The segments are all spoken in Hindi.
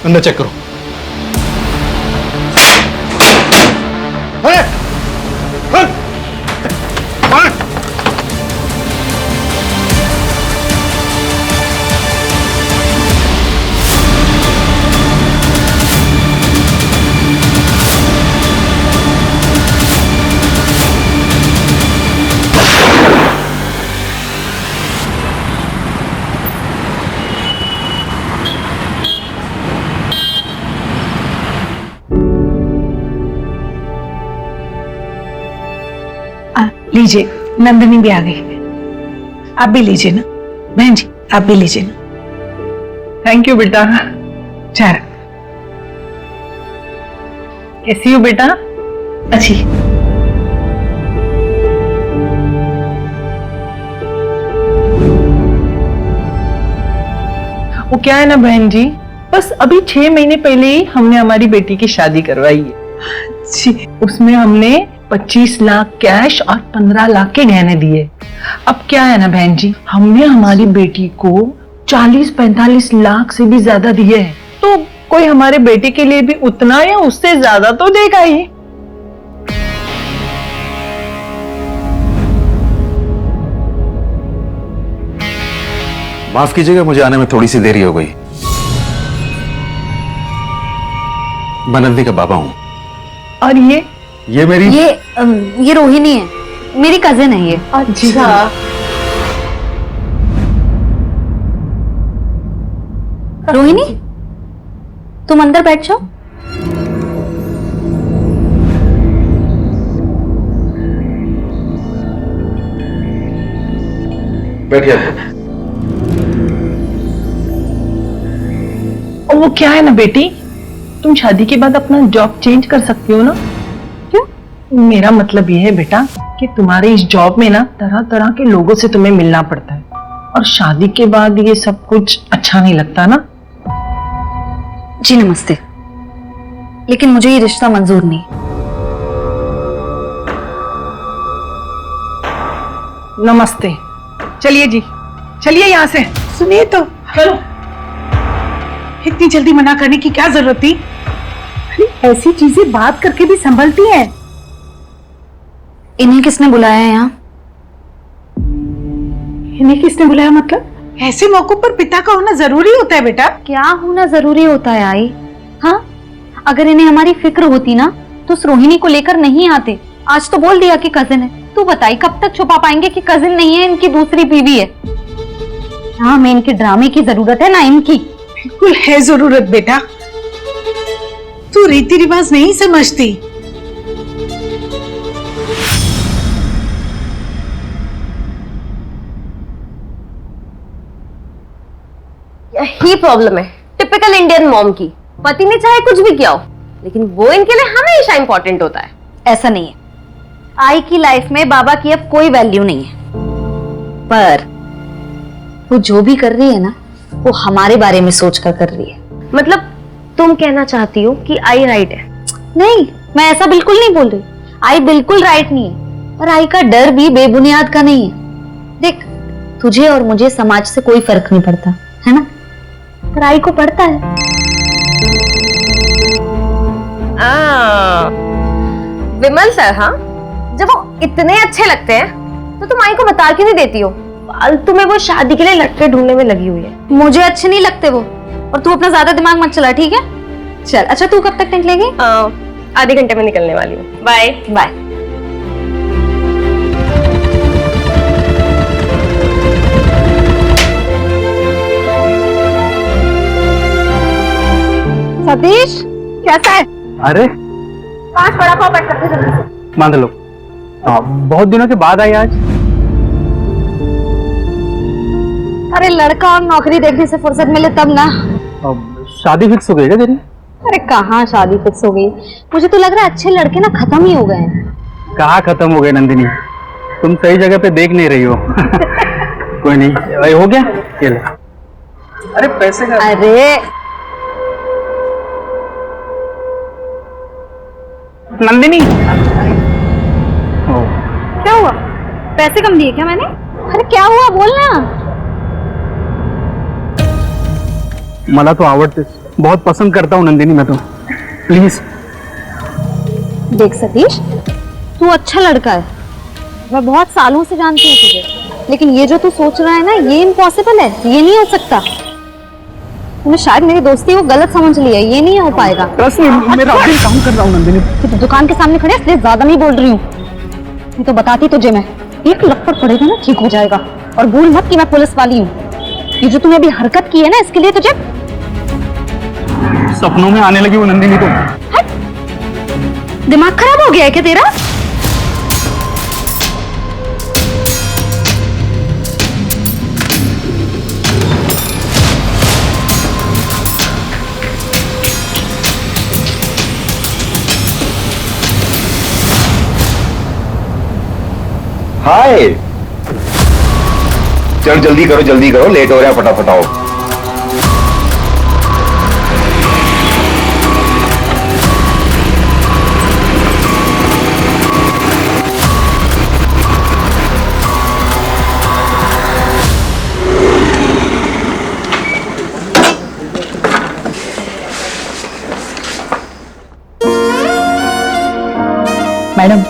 अंदर चेक करो। लीजिए, नंदिनी भी आ गई। आप भी लीजिए ना बहन जी, आप भी लीजिए ना। थैंक यू बेटा। चार कैसी हो बेटा? अच्छी। वो क्या है ना बहन जी, बस अभी 6 महीने पहले ही हमने हमारी बेटी की शादी करवाई है जी। उसमें हमने 25 लाख कैश और 15 लाख के गहने दिए। अब क्या है ना बहन जी, हमने हमारी बेटी को 40-45 लाख से भी ज्यादा दिए हैं, तो कोई हमारे बेटे के लिए भी उतना या उससे ज्यादा तो देगा ही। माफ कीजिएगा, मुझे आने में थोड़ी सी देरी हो गई। मैं नंदी का बाबा हूं। और ये मेरी ये रोहिणी है, मेरी कजिन है ये। अच्छा, रोहिणी, तुम अंदर बैठ जाओ। बैठिए। और वो क्या है ना बेटी, तुम शादी के बाद अपना जॉब चेंज कर सकती हो ना। क्यों? मेरा मतलब ये है बेटा कि तुम्हारे इस जॉब में ना तरह तरह के लोगों से तुम्हें मिलना पड़ता है, और शादी के बाद ये सब कुछ अच्छा नहीं लगता ना। जी नमस्ते, लेकिन मुझे ये रिश्ता मंजूर नहीं। नमस्ते, चलिए जी, चलिए यहाँ से। सुनिए तो, चलो। इतनी जल्दी मना करने की क्या जरूरत थी? अरे ऐसी चीजें बात करके भी संभलती हैं। इन्हें किसने बुलाया है यहाँ? इन्हें किसने बुलाया मतलब? ऐसे मौकों पर पिता का होना जरूरी होता है बेटा। क्या होना जरूरी होता है आई? हाँ, अगर इन्हें हमारी फिक्र होती ना तो उस रोहिणी को लेकर नहीं आते। आज तो बोल दिया कि कजिन है। तू बताई कब तक छुपा पाएंगे कि कजिन नहीं है, इनकी दूसरी बीवी है। ना हमें इनके ड्रामे की जरूरत है ना इनकी। बिल्कुल है जरूरत बेटा, तू रीति रिवाज नहीं समझती। यही प्रॉब्लम है टिपिकल इंडियन मॉम की। पति ने चाहे कुछ भी किया हो, लेकिन वो इनके लिए हमेशा इंपॉर्टेंट होता है। ऐसा नहीं है, आई की लाइफ में बाबा की अब कोई वैल्यू नहीं है। पर वो जो भी कर रही है ना, वो हमारे बारे में सोचकर कर रही है। मतलब तुम कहना चाहती हो कि आई राइट है? नहीं, मैं ऐसा बिल्कुल नहीं बोल रही। आई बिल्कुल राइट नहीं है, पर आई का डर भी बेबुनियाद का नहीं है। देख, तुझे और मुझे समाज से कोई फर्क नहीं पड़ता है ना, पर आई को पड़ता है। विमल सर, हाँ, जब वो इतने अच्छे लगते हैं तो तुम आई को बता क्यों नहीं देती हो? फालतू में वो शादी के लिए लड़के ढूंढने में लगी हुई है। मुझे अच्छे नहीं लगते वो, और तू अपना ज्यादा दिमाग मत चला, ठीक है? चल, अच्छा तू कब तक निकलेगी? आधे घंटे में निकलने वाली हूँ। Bye bye. सतीश, कैसा है? अरे 5 बड़ा पाव पैक कर दे जल्दी से। मान लो, बहुत दिनों के बाद आई आज। अरे लड़का और नौकरी देखने से फुर्सत मिले तब ना। शादी फिक्स हो गई क्या तेरी? अरे कहाँ शादी फिक्स हो गई, मुझे तो लग रहा है अच्छे लड़के ना खत्म ही हो गए हैं। कहाँ खत्म हो गए नंदिनी, तुम सही जगह पे देख नहीं रही हो। कोई नहीं, भाई हो गया, ये ले। अरे पैसे का। अरे नंदिनी, क्या हुआ? पैसे कम दिए क्या मैंने? अरे क्या हुआ, बोलना। मला तो आवडतेस। बहुत पसंद करता हूँ नंदिनी मैं तो, प्लीज। देख सतीश, तू अच्छा लड़का है, मैं बहुत सालों से जानती हूँ तुझे, लेकिन ये जो तू सोच रहा है ना, ये इम्पॉसिबल है, ये नहीं हो सकता। तूने शायद मेरी दोस्ती को गलत समझ लिया है, ये नहीं हो पाएगा। ट्रस्ट मी, मैं रात दिन काम कर रहा हूँ नंदिनी। तो दुकान के सामने खड़े इसलिए ज्यादा नहीं बोल रही हूँ, नहीं तो बताती तुझे मैं। एक लपड़ पड़ेगा ना ठीक हो जाएगा। और भूल मत कि मैं पुलिस वाली हूँ। ये जो तूने अभी हरकत की है ना, इसके लिए तुझे सपनों में आने लगी वो नंदिनी तो। दिमाग खराब हो गया है क्या तेरा? हाय, चल जल्दी करो, लेट हो रहा है, फटाफट आओ। मैडम,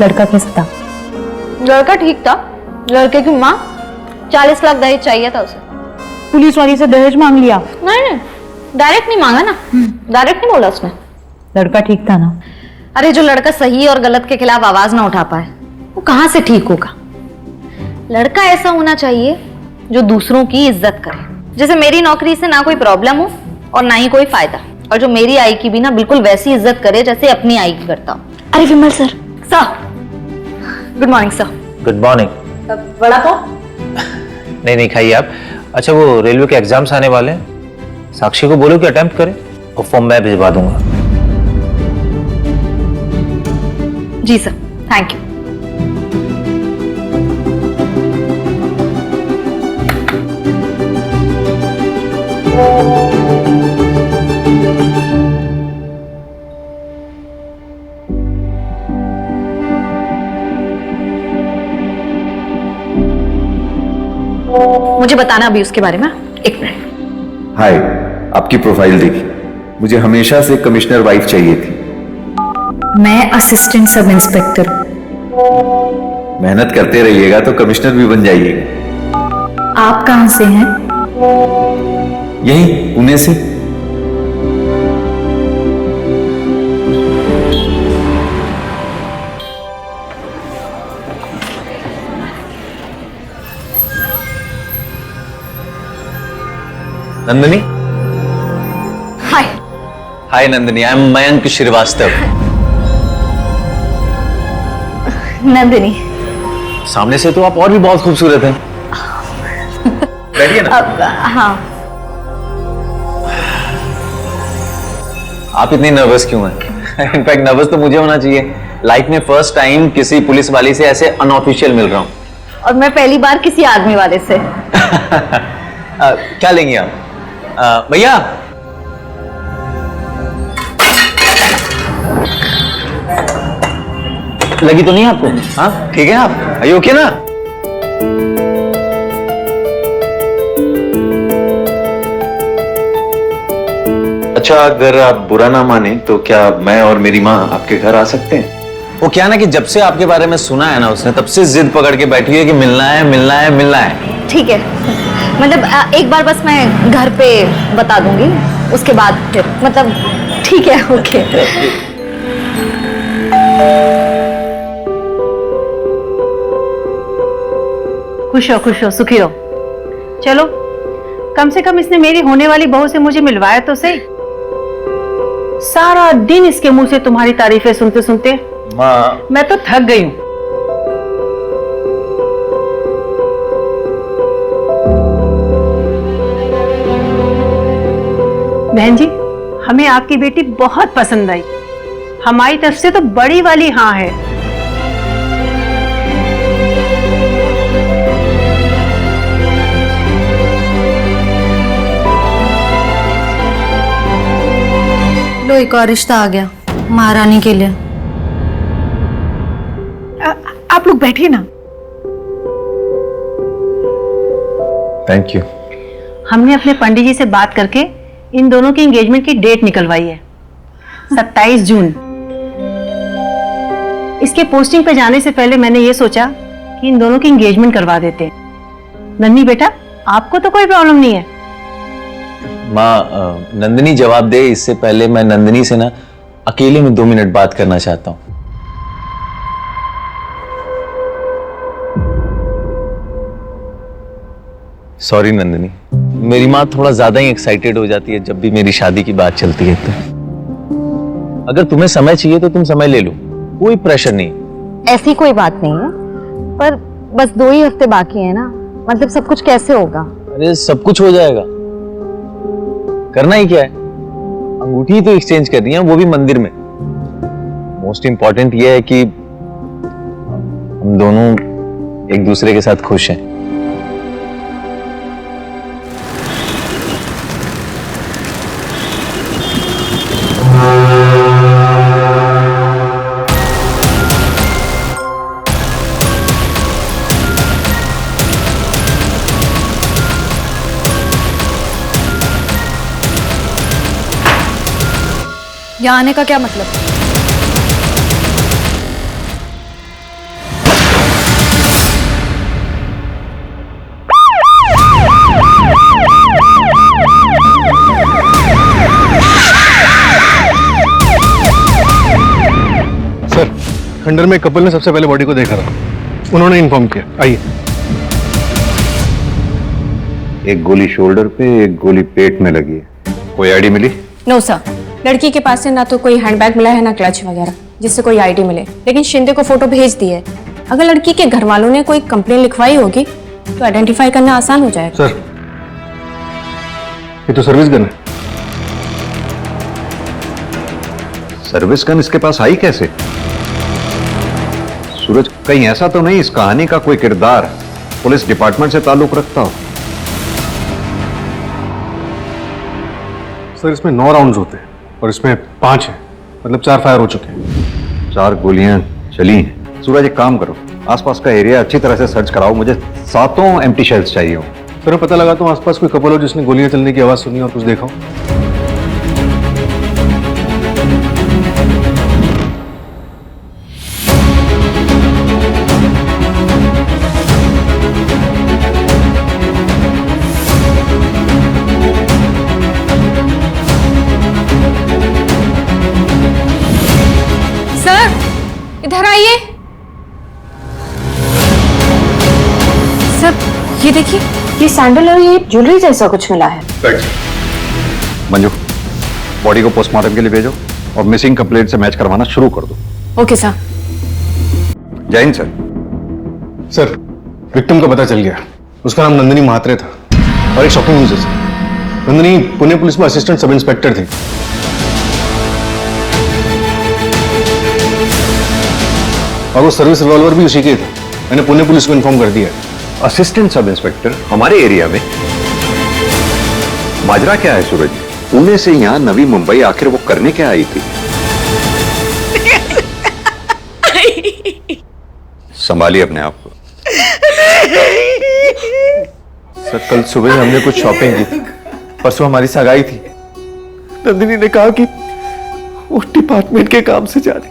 लड़का कैसा था? लड़का ठीक था। लड़के की माँ 40 लाख दहेज चाहिए था उसे। पुलिस वाली से दहेज मांग लिया? नहीं, डायरेक्ट नहीं मांगा ना, डायरेक्ट नहीं बोला उसने। लड़का ठीक था ना? अरे जो लड़का सही और गलत के खिलाफ आवाज ना उठा पाए, वो कहाँ से ठीक होगा? लड़का ऐसा होना चाहिए जो दूसरों की इज्जत करे। जैसे मेरी नौकरी से ना कोई प्रॉब्लम हो और ना ही कोई फायदा, और जो मेरी आई की भी ना बिल्कुल वैसी इज्जत करे जैसे अपनी आई की करता हूँ। अरे Vimal sir, good morning sir. Good morning. Vada pav? नहीं खाइए आप। अच्छा, वो रेलवे के एग्जाम्स आने वाले हैं, साक्षी को बोलो कि अटेम्प्ट करे, और फॉर्म मैं भिजवा दूंगा। जी सर, थैंक यू। मुझे बताना अभी उसके बारे में, एक मिनट। हाय, आपकी प्रोफाइल देखी, मुझे हमेशा से कमिश्नर वाइफ चाहिए थी। मैं असिस्टेंट सब इंस्पेक्टर। मेहनत करते रहिएगा तो कमिश्नर भी बन जाइएगा। आप कहां से हैं? यहीं पुणे से। नंदिनी। हाय। हाय नंदिनी, आई एम मयंक श्रीवास्तव। नंदिनी। सामने से तो आप और भी बहुत खूबसूरत हैं। बैठिए ना। हाँ। आप इतनी नर्वस क्यों हैं? इनफैक्ट नर्वस तो मुझे होना चाहिए। लाइफ में फर्स्ट टाइम किसी पुलिस वाली से ऐसे अनऑफिशियल मिल रहा हूँ। और मैं पहली बार किसी आदमी वाले से। क्या लेंगे आप? भैया, लगी तो नहीं आपको? हाँ ठीक है, आप आइए। ओके ना? अच्छा, अगर आप बुरा ना माने तो क्या मैं और मेरी माँ आपके घर आ सकते हैं? वो क्या ना कि जब से आपके बारे में सुना है ना उसने, तब से जिद पकड़ के बैठी है कि मिलना है मिलना है मिलना है। ठीक है, मतलब एक बार बस मैं घर पे बता दूंगी, उसके बाद फिर मतलब ठीक है। ओके। खुश हो सुखी हो। चलो, कम से कम इसने मेरी होने वाली बहू से मुझे मिलवाया तो सही। सारा दिन इसके मुंह से तुम्हारी तारीफें सुनते सुनते मैं तो थक गई हूं। बहन जी, हमें आपकी बेटी बहुत पसंद आई। हमारी तरफ से तो बड़ी वाली हाँ है। लो, एक और रिश्ता आ गया महारानी के लिए। आप लोग बैठिए ना। Thank you. हमने अपने पंडित जी से बात करके इन दोनों की एंगेजमेंट की डेट निकलवाई है 27 जून। इसके पोस्टिंग पे जाने से पहले मैंने ये सोचा कि इन दोनों की एंगेजमेंट करवा देते हैं। नन्ही बेटा, आपको तो कोई प्रॉब्लम नहीं है? माँ, नंदिनी जवाब दे इससे पहले मैं नंदिनी से ना अकेले में 2 मिनट बात करना चाहता हूँ। सॉरी नंदिनी, मेरी माँ थोड़ा ज्यादा ही एक्साइटेड हो जाती है जब भी मेरी शादी की बात चलती है। तो अगर तुम्हें समय चाहिए तो तुम समय ले लो, कोई प्रेशर नहीं। ऐसी कोई बात नहीं है, पर बस 2 ही हफ्ते बाकी है ना, मतलब सब कुछ कैसे होगा? अरे सब कुछ हो जाएगा, करना ही क्या है, अंगूठी तो एक्सचेंज करनी है, वो भी मंदिर में। मोस्ट इंपॉर्टेंट ये है कि हम दोनों एक दूसरे के साथ खुश हैं। यहाँ आने का क्या मतलब? सर, खंडर में कपल ने सबसे पहले बॉडी को देखा था, उन्होंने इन्फॉर्म किया। आइए। एक गोली शोल्डर पे, एक गोली पेट में लगी है। कोई आईडी मिली? नो सर, लड़की के पास से ना तो कोई हैंडबैग मिला है ना क्लच वगैरह जिससे कोई आईडी मिले, लेकिन शिंदे को फोटो भेज दी है। अगर लड़की के घर वालों ने कोई कंप्लेन लिखवाई होगी तो आइडेंटिफाई करना आसान हो जाएगा। सर, ये तो सर्विस गन है। सर्विस गन इसके पास आई कैसे? सूरज, कहीं ऐसा तो नहीं इस कहानी का कोई किरदार पुलिस डिपार्टमेंट से ताल्लुक रखता हो? सर, इसमें 9 राउंड्स होते हैं और इसमें 5 हैं, मतलब 4 फायर हो चुके हैं। 4 गोलियां चली हैं। सूरज, एक काम करो, आसपास का एरिया अच्छी तरह से सर्च कराओ, मुझे 7 एम्प्टी शेल्स चाहिए हो। सर, मैं पता लगाता हूँ आसपास कोई कपल हो जिसने गोलियां चलने की आवाज सुनी और कुछ देखा हो। इधर आइए सर, ये देखिए, ये सैंडल और ये ज्वेलरी जैसा कुछ मिला है। मंजू, बॉडी को पोस्टमार्टम के लिए भेजो और मिसिंग कंप्लेंट से मैच करवाना शुरू कर दो। Okay sir. जय हिंद सर। सर, विक्टिम का पता चल गया, उसका नाम नंदिनी महात्रे था। और एक शॉकिंग न्यूज़ है सर, नंदिनी पुणे पुलिस में असिस्टेंट सब इंस्पेक्टर थी। और वो सर्विस रिवॉल्वर भी उसी के थे। मैंने पुणे पुलिस को इन्फॉर्म कर दिया। असिस्टेंट सब इंस्पेक्टर हमारे एरिया में? माजरा क्या है सूरज? पुणे से यहाँ नवी मुंबई आखिर वो करने क्या आई थी? संभालिए अपने आप को। सर, कल सुबह हमने कुछ शॉपिंग की थी, परसों हमारी सगाई थी। नंदिनी ने कहा कि वो डिपार्टमेंट के काम से जा रही।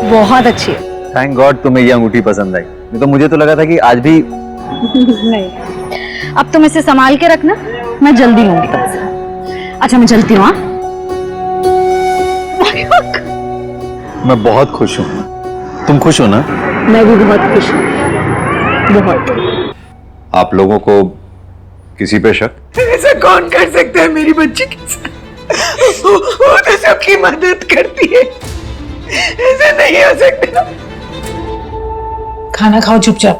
बहुत अच्छी है। थैंक गॉड तुम्हें ये अंगूठी पसंद आई, नहीं तो मुझे तो लगा था कि आज भी। नहीं, अब तुम इसे संभाल के रखना, मैं जल्दी लूंगी तुमसे। अच्छा, मैं चलती हूँ। मैं बहुत खुश हूँ, तुम खुश हो ना? मैं भी बहुत खुश हूँ, बहुत। आप लोगों को किसी पे शक? ऐसा कौन कर सकता है मेरी बच्ची के साथ? वो तो सबकी मदद करती है, ऐसा नहीं हो सकता। खाना खाओ चुपचाप।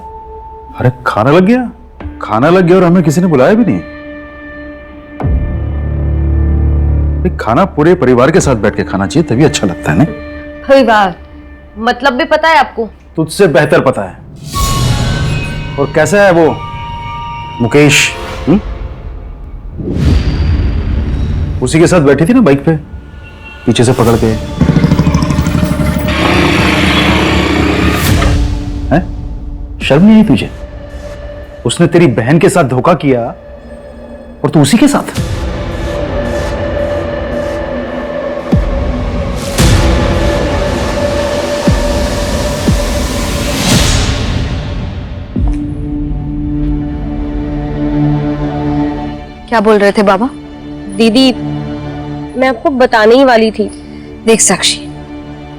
अरे खाना लग गया? खाना लग गया और हमें किसी ने बुलाया भी नहीं। खाना पूरे परिवार के साथ बैठ के खाना चाहिए, तभी अच्छा लगता है। नहीं परिवार मतलब भी पता है आपको? तुझसे बेहतर पता है। और कैसा है वो मुकेश? उसी के साथ बैठी थी ना बाइक पे, पीछे से पकड़ के। हैं? शर्म नहीं आई तुझे? उसने तेरी बहन के साथ धोखा किया और तू उसी के साथ। क्या बोल रहे थे बाबा? दीदी, मैं आपको बताने ही वाली थी। देख साक्षी,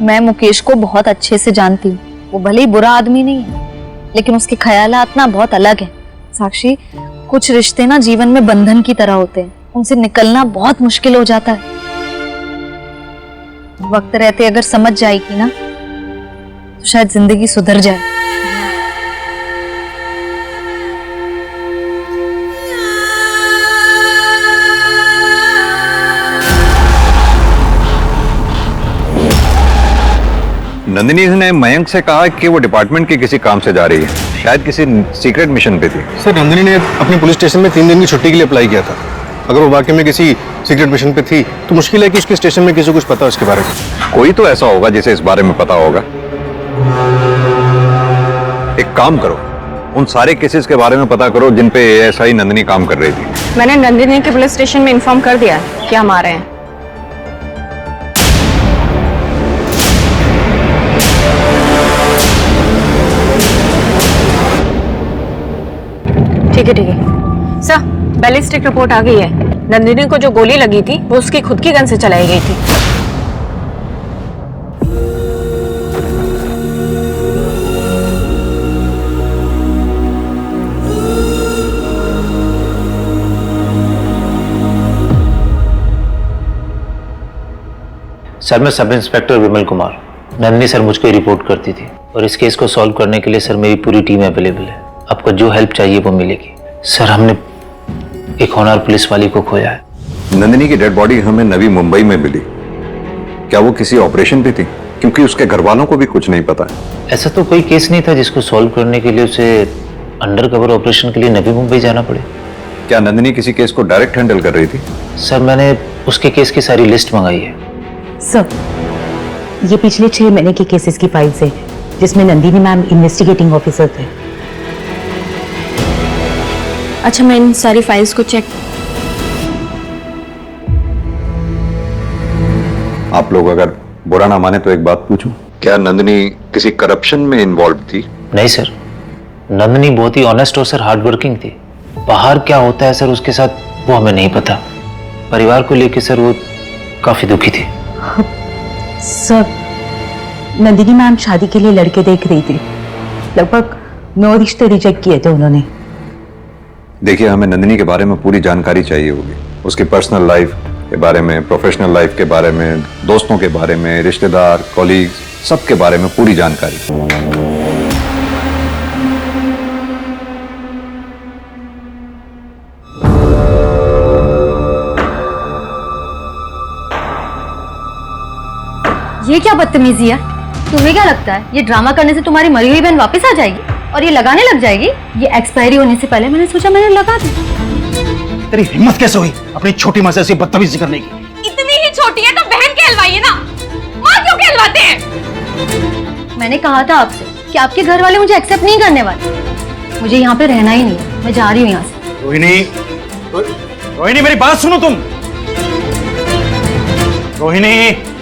मैं मुकेश को बहुत अच्छे से जानती हूँ। वो भले ही बुरा आदमी नहीं है, लेकिन उसके ख्यालात ना बहुत अलग है। साक्षी, कुछ रिश्ते ना जीवन में बंधन की तरह होते हैं, उनसे निकलना बहुत मुश्किल हो जाता है। वक्त रहते अगर समझ जाएगी ना तो शायद जिंदगी सुधर जाए। नंदिनी ने मयंक से कहा कि वो डिपार्टमेंट के किसी काम से जा रही है, शायद किसी सीक्रेट मिशन पे थी। सर, नंदिनी ने अपनी पुलिस स्टेशन में 3 दिन की छुट्टी के लिए अप्लाई किया था। अगर वो वाकई में किसी सीक्रेट मिशन पे थी तो मुश्किल है कि उसके स्टेशन में किसी को कुछ पता है उसके बारे में। कोई तो ऐसा होगा जिसे इस बारे में पता होगा। एक काम करो, उन सारे केसेस के बारे में पता करो जिन पे एएसआई नंदिनी काम कर रही थी। मैंने नंदिनी के पुलिस स्टेशन में इन्फॉर्म कर दिया कि हम आ रहे हैं। ठीक है सर, बैलिस्टिक रिपोर्ट आ गई है। नंदिनी को जो गोली लगी थी वो उसकी खुद की गन से चलाई गई थी। सर, मैं sub inspector Vimal Kumar. Nandini sir मुझको रिपोर्ट करती थी और इस केस को सॉल्व करने के लिए सर मेरी पूरी टीम अवेलेबल है। आपको जो हेल्प चाहिए वो मिलेगी। सर, हमने एक होनहार पुलिस वाली को खोया है। नंदिनी की डेड बॉडी हमें नवी मुंबई में मिली। क्या वो किसी ऑपरेशन पे थी? क्योंकि उसके घर वालों को भी कुछ नहीं पता है। ऐसा तो कोई केस नहीं था जिसको सॉल्व करने के लिए उसे अंडरकवर ऑपरेशन के लिए नवी मुंबई जाना पड़े। क्या नंदिनी किसी केस को डायरेक्ट हैंडल कर रही थी? सर, मैंने उसके केस की सारी लिस्ट मंगाई है। सर, ये पिछले 6 महीने के केसेस की फाइल्स है जिसमें नंदिनी मैम इन्वेस्टिगेटिंग ऑफिसर थे। अच्छा, मैं इन सारी फाइल्स को चेक। आप लोग अगर बुरा ना माने तो एक बात पूछूं, क्या नंदिनी किसी करप्शन में इन्वॉल्व थी? नहीं सर, नंदिनी बहुत ही ऑनेस्ट और सर हार्ड वर्किंग थी। बाहर क्या होता है सर उसके साथ वो हमें नहीं पता। परिवार को लेकर सर वो काफी दुखी थी। सर, नंदिनी मैम शादी के लिए लड़के देख रही थी। लगभग 9 रिश्ते रिजेक्ट किए थे उन्होंने। देखिए, हमें नंदिनी के बारे में पूरी जानकारी चाहिए होगी। उसकी पर्सनल लाइफ के बारे में, प्रोफेशनल लाइफ के बारे में, दोस्तों के बारे में, रिश्तेदार, कॉलीग्स, सबके बारे में पूरी जानकारी। ये क्या बदतमीजी है? तुम्हें क्या लगता है ये ड्रामा करने से तुम्हारी मरी हुई बहन वापस आ जाएगी और ये लगाने लग जाएगी? ये एक्सपायरी होने से पहले मैंने सोचा मैंने लगा दी। तेरी हिम्मत कैसे हुई अपनी छोटी माँ से ऐसी बदतमीजी करने की? इतनी ही छोटी है तो बहन कहलवाइए ना, माँ क्यों कहलवाते हैं? मैंने कहा था आपसे कि आपके घर वाले मुझे एक्सेप्ट नहीं करने वाले। मुझे यहाँ पे रहना ही नहीं, मैं जा रही हूँ यहाँ से। रोहिणी, रोहिणी मेरी बात सुनो तुम। रोहिणी,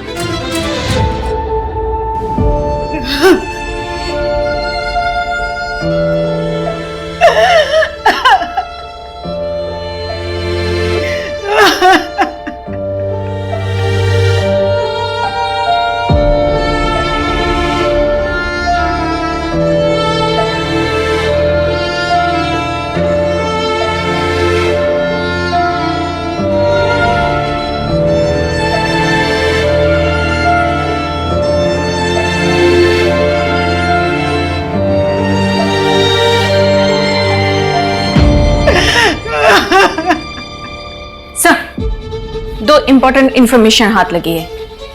दो इम्पोर्टेंट इन्फॉर्मेशन हाथ लगी है।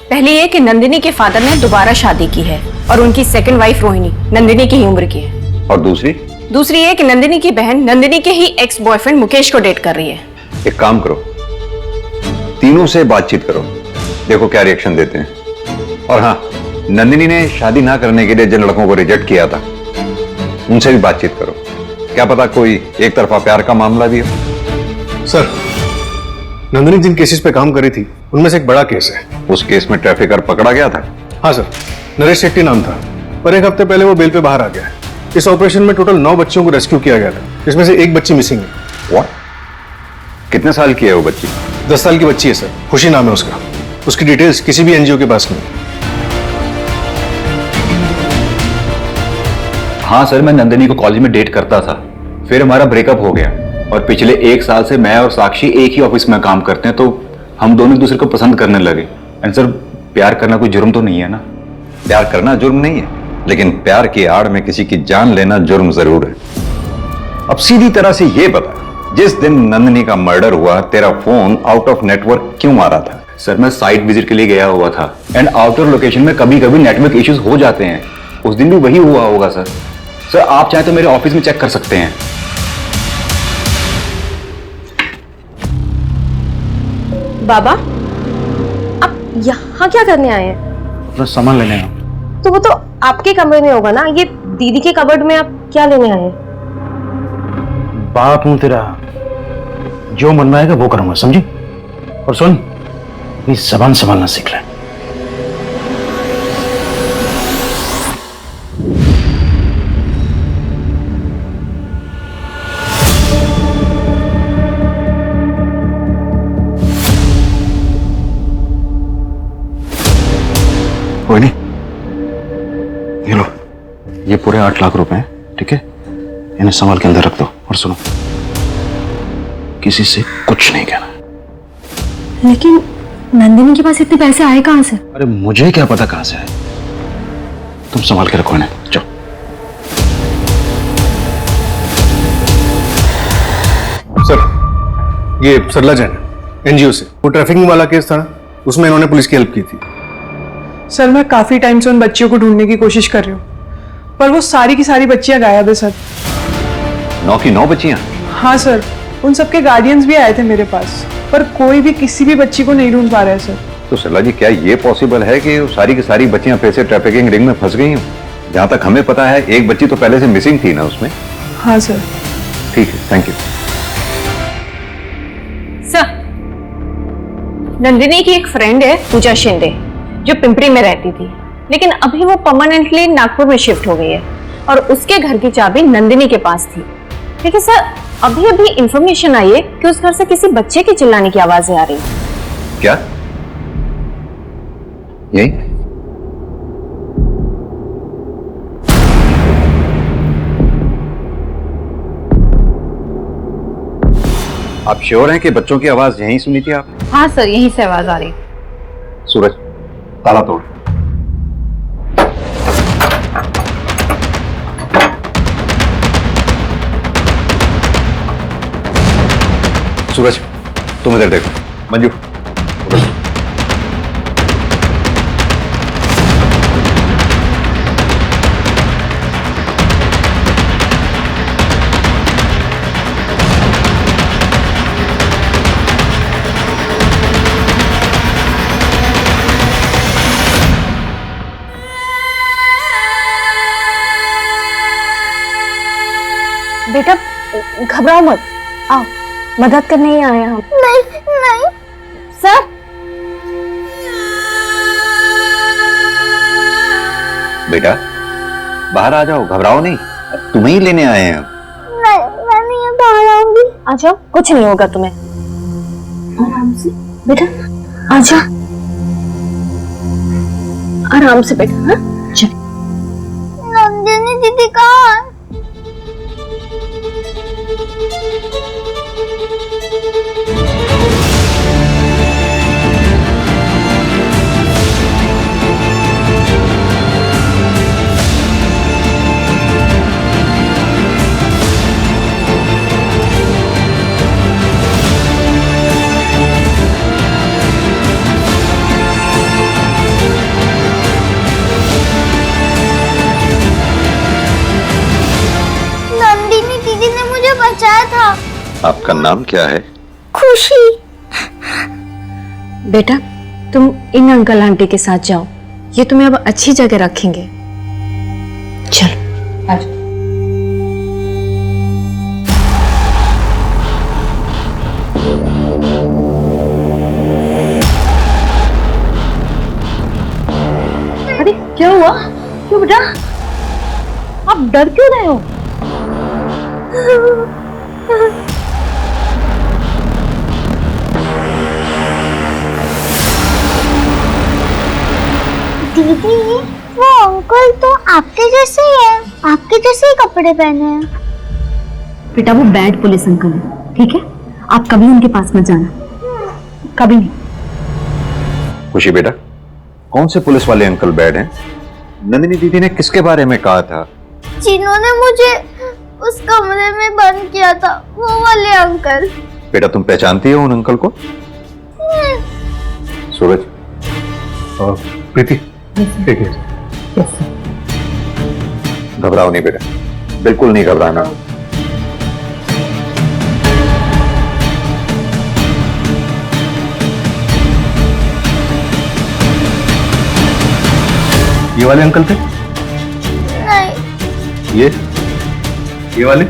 पहली ये कि नंदिनी के फादर ने दोबारा शादी की है और उनकी सेकंड वाइफ रोहिणी नंदिनी की ही उम्र की है। और दूसरी ये कि नंदिनी की बहन नंदिनी के ही एक्स बॉयफ्रेंड मुकेश को डेट कर रही है। एक काम करो, तीनों से बातचीत करो, देखो क्या रिएक्शन देते हैं। और हाँ, नंदिनी ने शादी ना करने के लिए जिन लड़कों को रिजेक्ट किया था उनसे भी बातचीत करो। क्या पता कोई एक तरफा प्यार का मामला भी हो। सर, नंदिनी जिन केसेस पे काम करी थी उनमें से एक बड़ा केस है। उस केस में ट्रैफिकर पकड़ा गया था? हाँ सर, नरेश शेट्टी नाम था, पर एक हफ्ते पहले वो बेल पे बाहर आ गया है। इस ऑपरेशन में टोटल 9 बच्चों को रेस्क्यू किया गया था, जिसमें से एक बच्ची मिसिंग है। What? कितने साल की है वो बच्ची? 10 साल की बच्ची है सर, खुशी नाम है उसका। उसकी डिटेल्स किसी भी एनजीओ के पास नहीं। हाँ सर, मैं नंदिनी को कॉलेज में डेट करता था, फिर हमारा ब्रेकअप हो गया और पिछले 1 साल से मैं और साक्षी एक ही ऑफिस में काम करते हैं, तो हम दोनों एक दूसरे को पसंद करने लगे। एंड सर, प्यार करना कोई जुर्म तो नहीं है ना? प्यार करना जुर्म नहीं है, लेकिन प्यार की आड़ में किसी की जान लेना जुर्म जरूर है। अब सीधी तरह से ये बता, जिस दिन नंदिनी का मर्डर हुआ तेरा फोन आउट ऑफ नेटवर्क क्यों आ रहा था? सर, मैं साइट विजिट के लिए गया हुआ था एंड आउटर लोकेशन में कभी कभी नेटवर्क इश्यूज हो जाते हैं। उस दिन भी वही हुआ होगा सर। सर, आप चाहे तो मेरे ऑफिस में चेक कर सकते हैं। बाबा, आप यहाँ क्या करने आए हैं? अपना सामान लेने आया। तो वो तो आपके कमरे में होगा ना, ये दीदी के कबर्ड में आप क्या लेने आए हैं? बाप हूं तेरा, जो मन में आएगा वो करूंगा, समझी? और सुन, अपनी जबान संभालना सीख ले। कोई नहीं, ये लो, ये पूरे 8 लाख रुपए हैं, ठीक है? इन्हें संभाल के अंदर रख दो। और सुनो, किसी से कुछ नहीं कहना। लेकिन नंदिनी के पास इतने पैसे आए कहां से? अरे मुझे क्या पता कहां से आए, तुम संभाल के रखो इन्हें। जाओ। सर, ये सरला जैन एनजीओ से, वो ट्रैफिकिंग वाला केस था, उसमें इन्होंने पुलिस की हेल्प की थी। सर, मैं काफी टाइम से उन बच्चियों को ढूंढने की कोशिश कर रही हूँ, पर वो सारी की सारी बच्चियां गायब है सर। 9 की 9 बच्चियां? हाँ सर, उन सबके गार्डियंस भी आए थे मेरे पास, पर कोई भी किसी भी बच्ची को नहीं ढूंढ पा रहा है सर। तो सरला जी, क्या ये पॉसिबल है कि सारी की सारी बच्चियां पैसे ट्रैफिकिंग रिंग में फंस गई हों? जहां तक हमें पता है, एक बच्ची तो पहले से मिसिंग थी ना उसमें। हाँ सर। ठीक है, थैंक यू सर, नंदिनी की एक फ्रेंड है पूजा शिंदे, जो पिंपरी में रहती थी, लेकिन अभी वो परमानेंटली नागपुर में शिफ्ट हो गई है और उसके घर की चाबी नंदिनी के पास थी। लेकिन सर, अभी अभी इंफॉर्मेशन आई है कि उस घर से किसी बच्चे की चिल्लाने की आवाजें आ रही है। क्या? यही? आप श्योर हैं कि बच्चों की आवाज यहीं सुनी थी आपने? हाँ सर, यहीं से आवाज आ रही। सूरज, ताला तोड़। सूरज, तुम इधर देखो। मंजू, उधर। बेटा, घबराओ मत, आओ, मदद करने ही आए हम। नहीं नहीं सर, बेटा बाहर आ जाओ, घबराओ नहीं, तुम्हें ही लेने आए हैं हम। मैं नहीं बाहर आऊंगी। आ जाओ, कुछ नहीं होगा तुम्हें। आराम से बेटा, आ जाओ, आराम से बेटा। हाँ, चल। नंदिनी दीदी कहाँ है? आपका नाम क्या है? खुशी। बेटा, तुम इन अंकल आंटी के साथ जाओ, ये तुम्हें अब अच्छी जगह रखेंगे। चलो, आ जाओ। क्या हुआ? क्यों बेटा, आप डर क्यों रहे हो? दीदी, वो अंकल तो आपके जैसे ही है, आपके जैसे ही कपड़े पहने हैं। बेटा वो बैड पुलिस अंकल है, ठीक है? आप कभी उनके पास मत जाना, कभी नहीं। खुशी बेटा, कौन से पुलिस वाले अंकल बैड हैं? नंदिनी दीदी ने किसके बारे में कहा था? जिन्होंने मुझे उस कमरे में बंद किया था, वो वाले अंकल। बेटा तुम पहचानती हो उन अंकल को? सूरज और प्रीति, ठीक है। घबराओ नहीं बेटा, बिल्कुल नहीं घबराना। ये वाले अंकल थे? नहीं। ये वाले?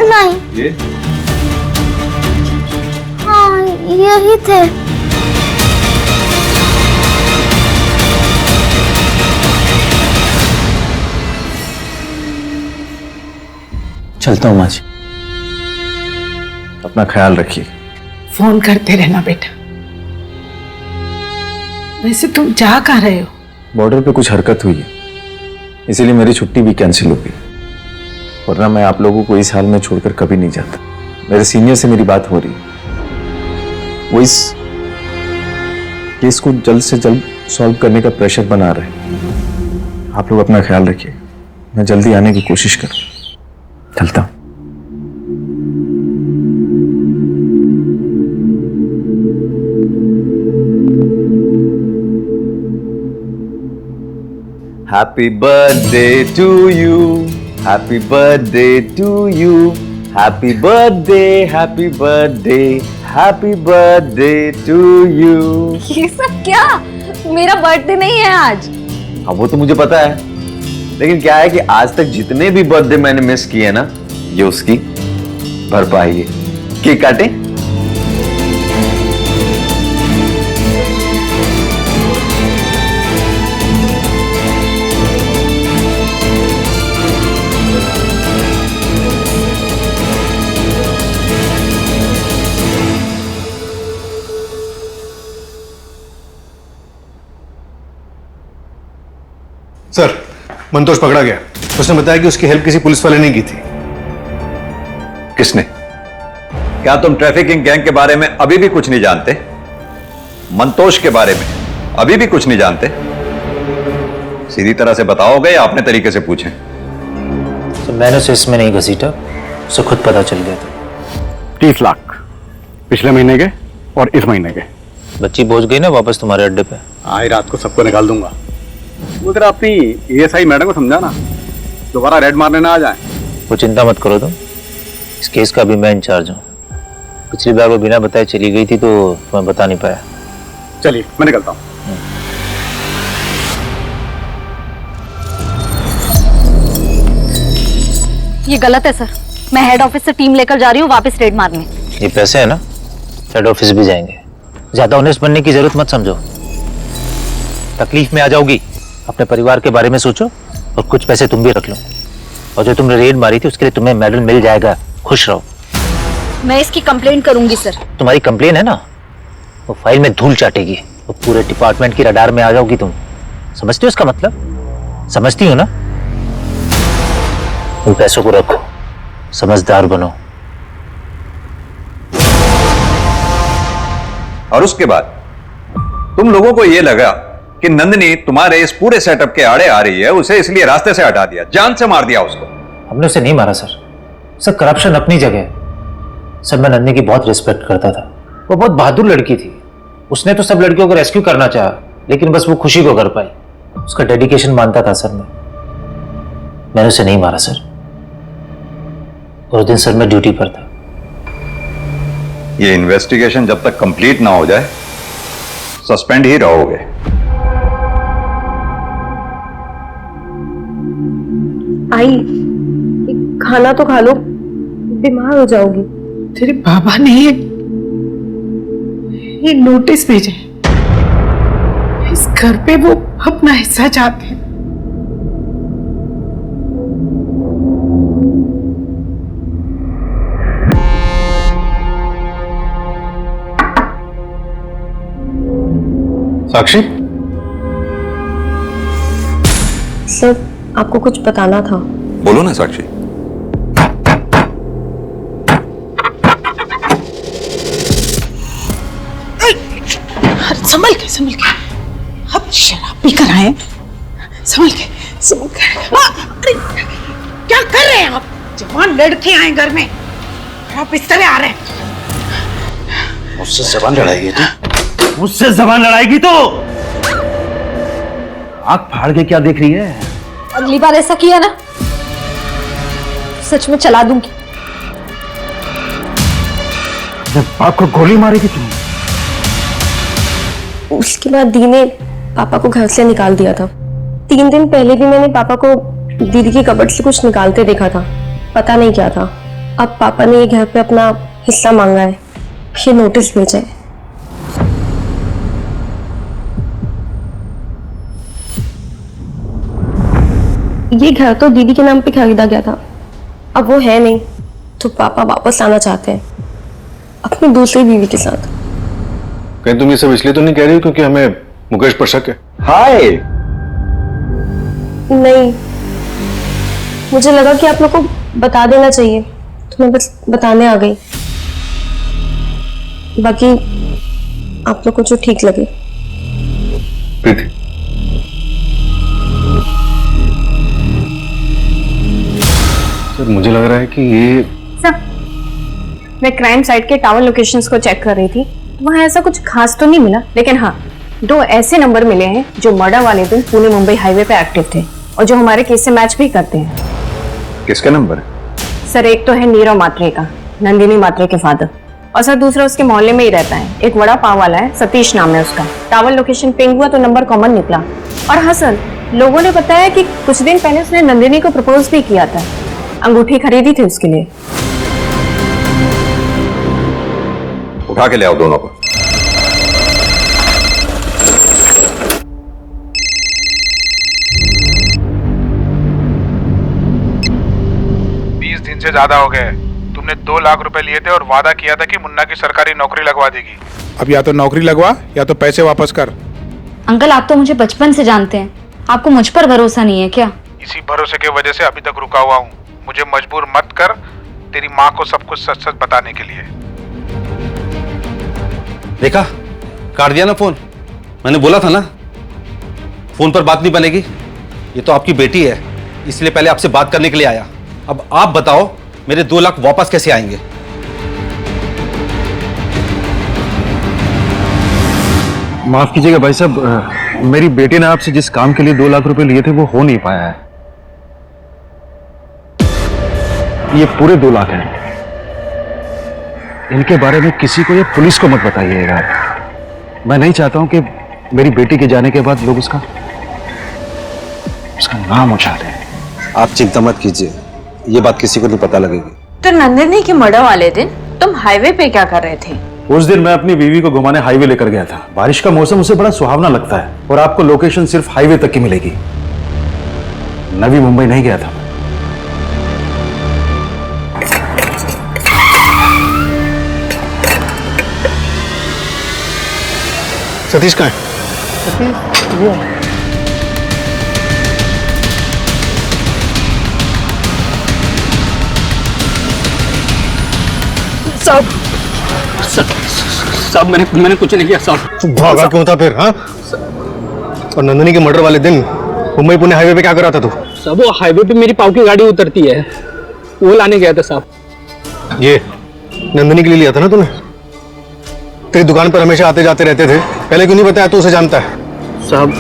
नहीं। ये? हाँ, यही थे। चलता हूँ माँ जी, अपना ख्याल रखिए। फोन करते रहना बेटा। वैसे तुम जा कहाँ रहे हो? बॉर्डर पे कुछ हरकत हुई है, इसीलिए मेरी छुट्टी भी कैंसिल हो गई, वरना मैं आप लोगों को इस हाल में छोड़कर कभी नहीं जाता। मेरे सीनियर से मेरी बात हो रही है, वो इस केस को जल्द से जल्द सॉल्व करने का प्रेशर बना रहे हैं। आप लोग अपना ख्याल रखिए, मैं जल्दी आने की कोशिश करूँ। चलता हूँ। Happy birthday to you, happy birthday to you, happy birthday, happy birthday, happy birthday to you। ये सब क्या? मेरा बर्थडे नहीं है आज। हाँ वो तो मुझे पता है, लेकिन क्या है कि आज तक जितने भी बर्थडे मैंने मिस किए ना, ये उसकी भरपाई है। केक काटे? सर, मंतोष पकड़ा गया। उसने बताया कि उसकी हेल्प किसी पुलिस वाले ने की थी। किसने? क्या तुम ट्रैफिकिंग गैंग के बारे में अभी भी कुछ नहीं जानते? मंतोष के बारे में अभी भी कुछ नहीं जानते? सीधी तरह से बताओगे या अपने तरीके से पूछें? तो मैंने उसे इसमें नहीं घसीटा, उसे खुद पता चल गया था। 30 लाख पिछले महीने के और इस महीने के। बच्ची पहुंच गई ना वापस तुम्हारे अड्डे पे? आज रात को सबको निकाल दूंगा। वो जरा अपनी एएसआई मैडम को समझाना, दोबारा रेड मारने ना आ जाए। वो चिंता मत करो तुम, इस केस का भी मैं इंचार्ज हूँ। पिछली बार वो बिना बताए चली गई थी तो मैं बता नहीं पाया। चलिए मैं निकलता हूँ। ये गलत है सर, मैं हेड ऑफिस से टीम लेकर जा रही हूँ वापस रेड मारने। ये पैसे है ना, हेड ऑफिस भी जाएंगे। ज्यादा ऑनेस्ट बनने की जरूरत मत समझो, तकलीफ में आ जाओगी। अपने परिवार के बारे में सोचो और कुछ पैसे तुम भी रख लो, और जो तुमने रेड मारी थी उसके लिए तुम्हें मेडल मिल जाएगा। खुश रहो। मैं इसकी कंप्लेंट करूंगी सर। तुम्हारी कंप्लेन है ना, वो फाइल में धूल चाटेगी, वो पूरे डिपार्टमेंट की रडार में आ जाओगी तुम। समझती हो इसका मतलब? समझती हो ना? उन पैसों को रखो, समझदार बनो। और उसके बाद तुम लोगों को यह लगा कि नंदिनी तुम्हारे इस पूरे सेटअप के आड़े आ रही है, उसे इसलिए रास्ते से हटा दिया, जान से मार दिया उसको। हमने उसे नहीं मारा सर, सब करप्शन अपनी जगह है। सर मैं नंदिनी की बहुत रिस्पेक्ट करता था, वो बहुत बहादुर लड़की थी। उसने तो सब लड़कियों को रेस्क्यू करना चाहा, लेकिन बस वो खुशी को कर पाई। उसका डेडिकेशन मानता था सर मैंने उसे नहीं मारा सर। उस दिन सर मैं ड्यूटी पर था। ये इन्वेस्टिगेशन जब तक कंप्लीट ना हो जाए सस्पेंड ही रहोगे। आई, खाना तो खा लो, बीमार हो जाओगी। तेरे बाबा ने ये नोटिस भेजा है, इस घर पे वो अपना हिस्सा चाहते हैं। साक्षी, सर आपको कुछ बताना था। बोलो ना साक्षी। संभल के अब शराब पी कर आए। संभल के। अरे क्या कर रहे हैं आप? जवान लड़के आए घर में, आप इस तरह आ रहे हैं। मुझसे जबान लड़ाएगी तू? मुझसे जबान लड़ाएगी तो आंख फाड़ के क्या देख रही है? अगली बार ऐसा किया ना सच में चला दूंगी। बाप को गोली मारेगी तुम? उसके बाद दी ने पापा को घर से निकाल दिया था। 3 दिन पहले भी मैंने पापा को दीदी की कबर्ड से कुछ निकालते देखा था, पता नहीं क्या था। अब पापा ने ये घर पे अपना हिस्सा मांगा है, ये नोटिस भेजा है। ये घर तो दीदी के नाम पे खरीदा गया था, अब वो है नहीं, तो पापा वापस आना चाहते हैं अपनी दूसरी बीवी के साथ। कहीं तुम ये सब इसलिए तो नहीं कह रही हो क्योंकि हमें मुकेश पर शक है? हाय, नहीं, मुझे लगा कि आप लोग को बता देना चाहिए, तो मैं बस बताने आ गई। बाकी आप लोग को जो ठीक लगे। प्रीति, सर मुझे लग रहा है कि ये सर, मैं क्राइम साइट के टावर लोकेशंस को चेक कर रही थी, वहाँ ऐसा कुछ खास तो नहीं मिला, लेकिन हाँ 2 ऐसे नंबर मिले हैं जो मर्डर वाले दिन पुणे मुंबई हाईवे पे एक्टिव थे और जो हमारे केस से मैच भी करते हैं। किसका नंबर? सर एक तो है नीरव मात्रे का, नंदिनी मात्रे के फादर, और सर दूसरा उसके मोहल्ले में ही रहता है, एक वड़ा पाव वाला है, सतीश नाम है उसका। टावर लोकेशन पिंग हुआ तो नंबर कॉमन निकला। और हाँ सर, लोगों ने बताया कि कुछ दिन पहले उसने नंदिनी को प्रपोज भी किया था, अंगूठी खरीदी थी उसके लिए। उठा के ले आओ दोनों को। से ज्यादा हो गए। तुमने 2 लाख रुपए लिए थे और वादा किया था कि मुन्ना की सरकारी नौकरी लगवा देगी। अब या तो नौकरी लगवा या तो पैसे वापस कर। अंकल आप तो मुझे बचपन से जानते हैं, आपको मुझ पर भरोसा नहीं है क्या? इसी भरोसे की वजह से अभी तक रुका हुआ हूँ। मुझे मजबूर मत कर तेरी माँ को सब कुछ सच सच बताने के लिए। देखा, काट दिया ना फोन। मैंने बोला था ना फोन पर बात नहीं बनेगी। ये तो आपकी बेटी है, इसलिए पहले आपसे बात करने के लिए आया। अब आप बताओ मेरे 2 लाख वापस कैसे आएंगे? माफ कीजिएगा भाई साहब, मेरी बेटी ने आपसे जिस काम के लिए 2 लाख रुपए लिए थे वो हो नहीं पाया है। ये पूरे 2 लाख हैं। इनके बारे में किसी को या पुलिस को मत बताइएगा। मैं नहीं चाहता हूं कि मेरी बेटी के जाने के बाद लोग उसका नाम उछाल दें। आप चिंता मत कीजिए, ये बात किसी को नहीं पता लगेगी। तो नंदिनी के मर्डर वाले दिन तुम हाईवे पे क्या कर रहे थे? उस दिन मैं अपनी बीवी को घुमाने हाईवे लेकर गया था। बारिश का मौसम उसे बड़ा सुहावना लगता है और आपको लोकेशन सिर्फ हाईवे तक की मिलेगी। नवी मुंबई नहीं गया था। सतीश कहाँ है? साहब मैंने कुछ नहीं किया साहब। भागा क्यों था फिर? हाँ, और नंदिनी के मर्डर वाले दिन मुंबई पुणे हाईवे पे क्या कर रहा था तू? साहब वो हाईवे पे मेरी पाव की गाड़ी उतरती है, वो लाने गया था साहब। ये नंदिनी के लिए लिया था ना तूने? तेरी दुकान पर हमेशा आते जाते रहते थे, पहले क्यों नहीं बताया? तू उसे जानता है। साहब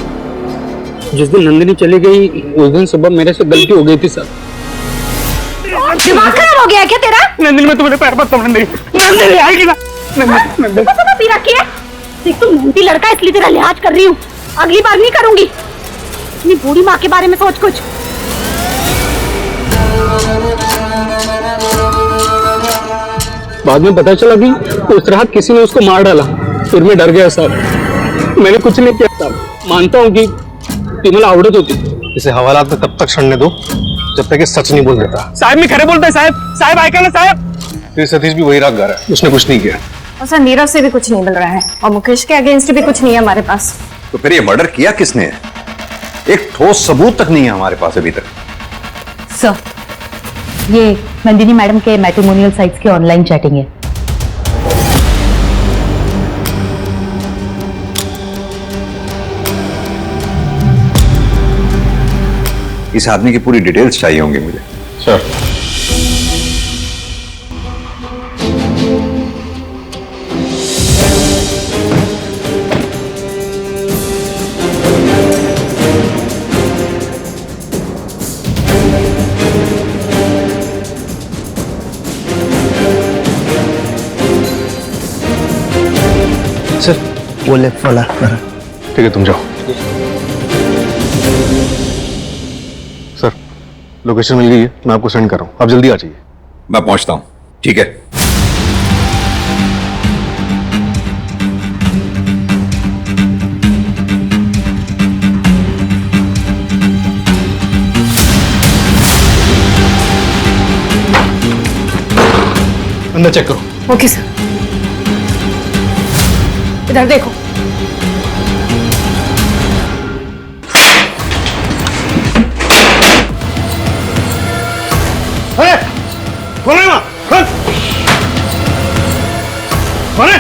जिस दिन नंदिनी चली गई उस दिन सुबह मेरे से गलती हो गई थी साहब। दिमाग खराब हो गया क्या तेरा? नंदिनी मैं तुम्हारे पैर पर पकड़ नहीं। नंदिनी आएगी ना? नंदिनी तो पी रखी है। देख तू मोटी लड़का इसलिए तेरा लिहाज कर रही हूँ, अगली बार नहीं करूंगी। अपनी बूढ़ी माँ के बारे में सोच कुछ। बाद में पता चला कि उस रात किसी ने उसको मार डाला, फिर मैं डर गया साहब। मैंने कुछ नहीं किया साहब। मानता हूँ कि ती मला आवडत होती. इसे हवालात में तब तक सड़ने दो जब तक ये सच नहीं बोल देता. साहब मी खरे बोलताय साहेब. साहेब ऐका ना साहेब. फिर सतीश भी वही राग गा रहा है, उसने कुछ नहीं किया. और सर नीरव से भी कुछ नहीं मिल रहा है और मुकेश के अगेंस्ट भी कुछ नहीं है हमारे पास. तो फिर ये मर्डर किया किसने? एक ठोस सबूत तक नहीं है हमारे पास अभी तक. सर, ये नंदिनी मैडम के मैट्रिमोनियल साइट्स की ऑनलाइन चैटिंग है. इस आदमी की पूरी डिटेल्स चाहिए होंगी मुझे. सर. सर वो लेफ्ट वाला. ठीक है, तुम जाओ. सर, लोकेशन मिल गई है, मैं आपको सेंड कर रहा हूँ, आप जल्दी आ जाइए. मैं पहुंचता हूं. ठीक है. अंदर चेक करो. Okay sir. इधर देखो. कौन है वहाँ? कौन है? कौन है?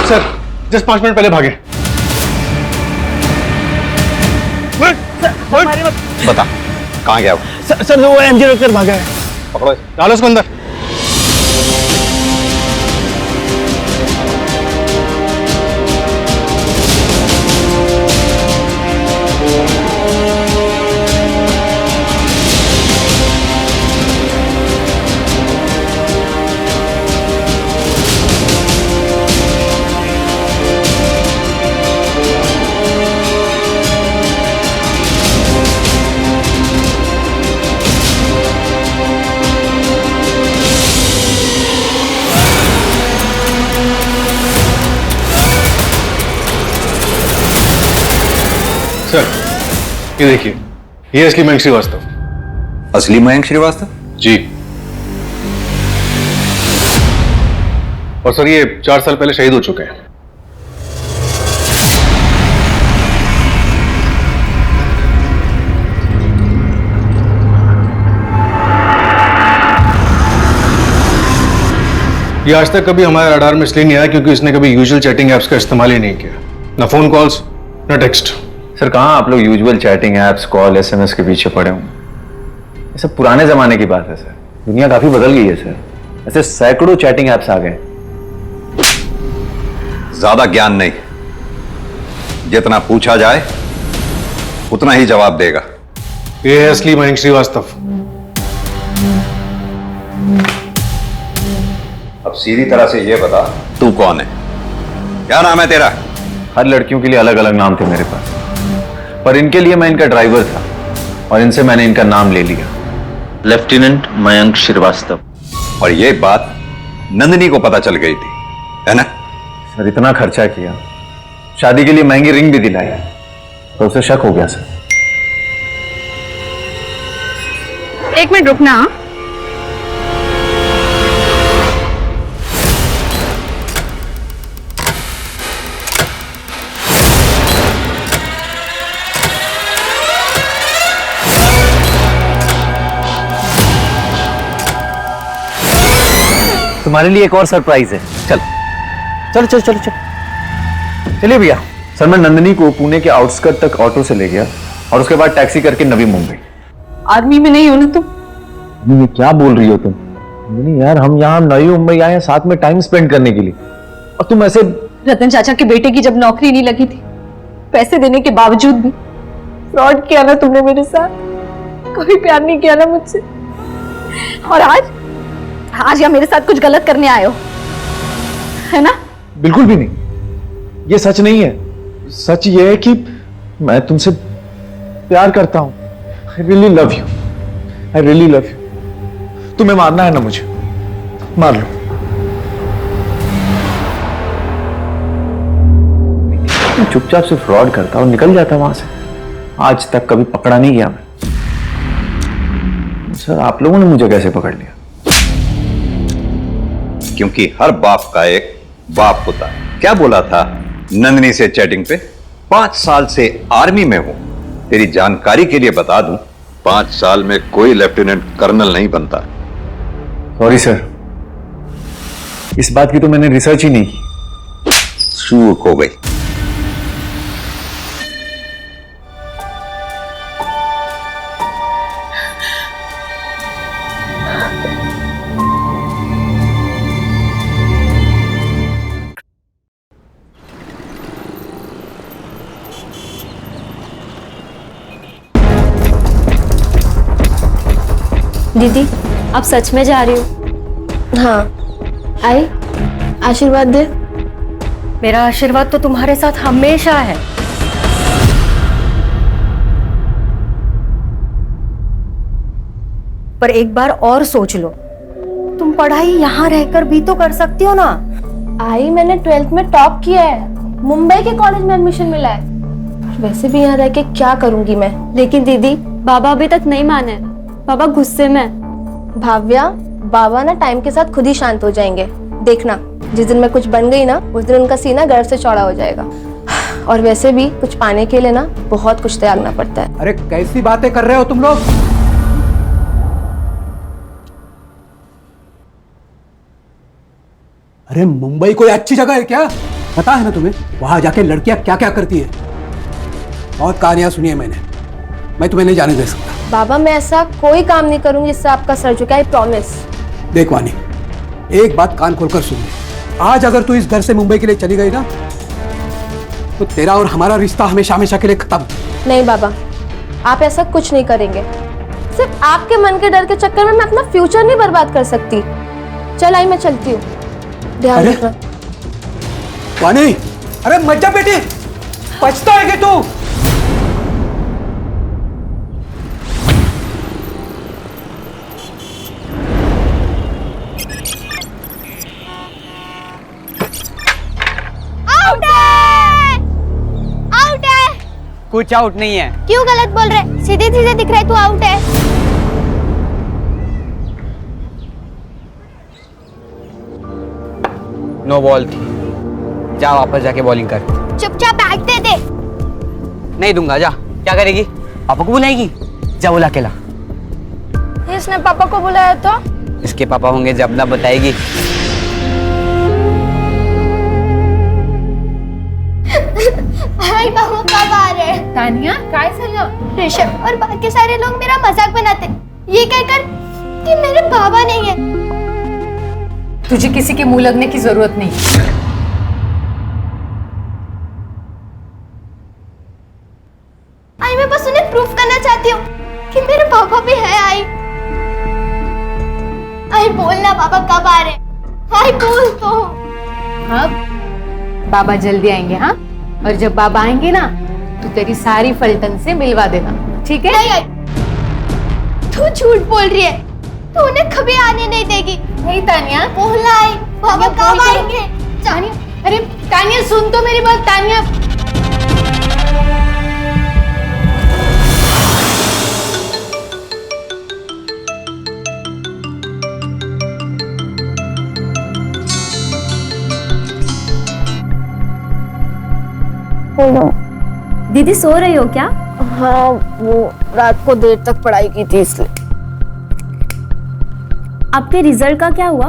सर, जस्ट 5 मिनट पहले भागे. बता कहाँ गया वो? सर वो एमजी रोड कर भागा है. पकड़ो, डालो उसको अंदर. सर, ये देखिए, ये असली मयंक श्रीवास्तव. असली मयंक श्रीवास्तव? जी. और सर ये 4 साल पहले शहीद हो चुके हैं. ये आज तक कभी हमारे रडार में इसलिए नहीं आया क्योंकि इसने कभी यूजुअल चैटिंग एप्स का इस्तेमाल ही नहीं किया. ना फोन कॉल्स, ना टेक्स्ट. सर कहाँ आप लोग usual chatting apps, call, SMS के पीछे पड़े हों? ये सब पुराने जमाने की बात है सर. दुनिया काफी बदल गई है सर. ऐसे सैकड़ों चैटिंग एप्स आ गए. ज्यादा ज्ञान नहीं, जितना पूछा जाए उतना ही जवाब देगा. ये है असली मयंक श्रीवास्तव. अब सीधी तरह से ये बता, तू कौन है? क्या नाम है तेरा? हर लड़कियों के लिए अलग अलग नाम थे मेरे पास, पर इनके लिए मैं इनका ड्राइवर था और इनसे मैंने इनका नाम ले लिया. लेफ्टिनेंट मयंक श्रीवास्तव. और ये बात नंदिनी को पता चल गई थी, है ना? सर इतना खर्चा किया, शादी के लिए महंगी रिंग भी दिलाई, तो उसे शक हो गया सर. एक मिनट रुकना. तुम्हारे लिए एक और सरप्राइज है. चल चलो चलो चलो चलो चलिए भैया. सर मैं नंदिनी को पुणे के आउटस्कर्ट तक ऑटो से ले गया और उसके बाद टैक्सी करके नवी मुंबई. आर्मी में नहीं हो ना तुम? ये क्या बोल रही हो तुम? नहीं यार, हम यहाँ नई मुंबई आए हैं साथ में टाइम स्पेंड करने के लिए, और तुम ऐसे. रतन चाचा के बेटे की जब नौकरी नहीं लगी थी, पैसे देने के बावजूद भी फ्रॉड किया ना तुमने मेरे साथ. कभी प्यार नहीं किया ना मुझसे. और आज या मेरे साथ कुछ गलत करने आए हो, है ना? बिल्कुल भी नहीं, ये सच नहीं है। सच ये है कि मैं तुमसे प्यार करता हूं। I really love you, I really love you. तुम्हें मारना है ना, मुझे मार लो। चुपचाप से फ्रॉड करता और निकल जाता वहां से। आज तक कभी पकड़ा नहीं गया मैं। सर आप लोगों ने मुझे कैसे पकड़ लिया? क्योंकि हर बाप का एक बाप होता है। क्या बोला था नंदिनी से चैटिंग पे? 5 साल से आर्मी में हूं। तेरी जानकारी के लिए बता दूं, 5 साल में कोई लेफ्टिनेंट कर्नल नहीं बनता। सॉरी सर, इस बात की तो मैंने रिसर्च ही नहीं की। चूक हो गई। दीदी, आप सच में जा रही हो? हाँ, आई आशीर्वाद दे। मेरा आशीर्वाद तो तुम्हारे साथ हमेशा है। पर एक बार और सोच लो, तुम पढ़ाई यहाँ रहकर भी तो कर सकती हो ना। आई मैंने 12th में टॉप किया है, मुंबई के कॉलेज में एडमिशन मिला है। वैसे भी यहाँ रह के क्या करूंगी मैं? लेकिन दीदी, बाबा अभी तक नहीं माने। बाबा गुस्से में। भाव्या, बाबा ना टाइम के साथ खुद ही शांत हो जाएंगे। देखना, जिस दिन मैं कुछ बन गई ना, उस दिन उनका सीना गर्व से चौड़ा हो जाएगा। और वैसे भी कुछ पाने के लिए ना बहुत कुछ त्यागना पड़ता है। अरे कैसी बातें कर रहे हो तुम लोग? अरे मुंबई कोई अच्छी जगह है क्या? पता है ना तुम्हें वहां जाके लड़कियां क्या क्या करती है? बहुत कहानियां सुनी है मैंने। मैं तुम्हें नहीं जाने दे सकता। बाबा, मैं ऐसा कोई काम नहीं करूंगी जिससे आपका सर झुके, आई प्रॉमिस। देख वानी, एक बात कान खोलकर सुन ले। आज अगर तू इस घर से मुंबई के लिए चली गई ना, तो तेरा और हमारा रिश्ता हमेशा हमेशा के लिए खत्म। नहीं बाबा, आप ऐसा कुछ नहीं करेंगे। सिर्फ आपके मन के डर के चक्कर में मैं अपना फ्यूचर नहीं बर्बाद कर सकती। चल आई, मैं चलती हूँ, ध्यान रखना। वानी, अरे मत जा बेटी, पछताएगी तू। कुछ आउट नहीं है। क्यों गलत बोल रहे? सीधे सीधे दिख रहा है तू आउट है। नो बॉल थी, जा वापस जाके बॉलिंग कर। चुपचाप बैट दे दे। नहीं दूंगा, जा। क्या करेगी? पापा को बुलाएगी? जा बुला के ला। इसने पापा को बुलाया तो? इसके पापा होंगे जब ना बताएगी। हाय बाबू, कब आ रहे हैं? तानिया, काय झालं? ऋषभ और बाकी सारे लोग मेरा मजाक बनाते, ये कहकर कि मेरे बाबा नहीं है। तुझे किसी के मुंह लगने की जरूरत नहीं। आई मैं बस उन्हें प्रूफ करना चाहती हूँ कि मेरे पापा भी है। आई बोलना बाबा कब आ रहे? आई बोल तो। हाँ, बाबा जल्दी आएंगे। हाँ, और जब बाबा आएंगे ना, तो तेरी सारी फलटन से मिलवा देना, ठीक है? नहीं आई, तू झूठ बोल रही है। तू उन्हें कभी आने नहीं देगी। नहीं तानिया, बोलना आई बाबा कब आएंगे? तानिया, अरे तानिया सुन तो मेरी बात। तानिया, दीदी सो रही हो क्या? हाँ, वो रात को देर तक पढ़ाई की थी इसलिए। आपके रिजल्ट का क्या हुआ?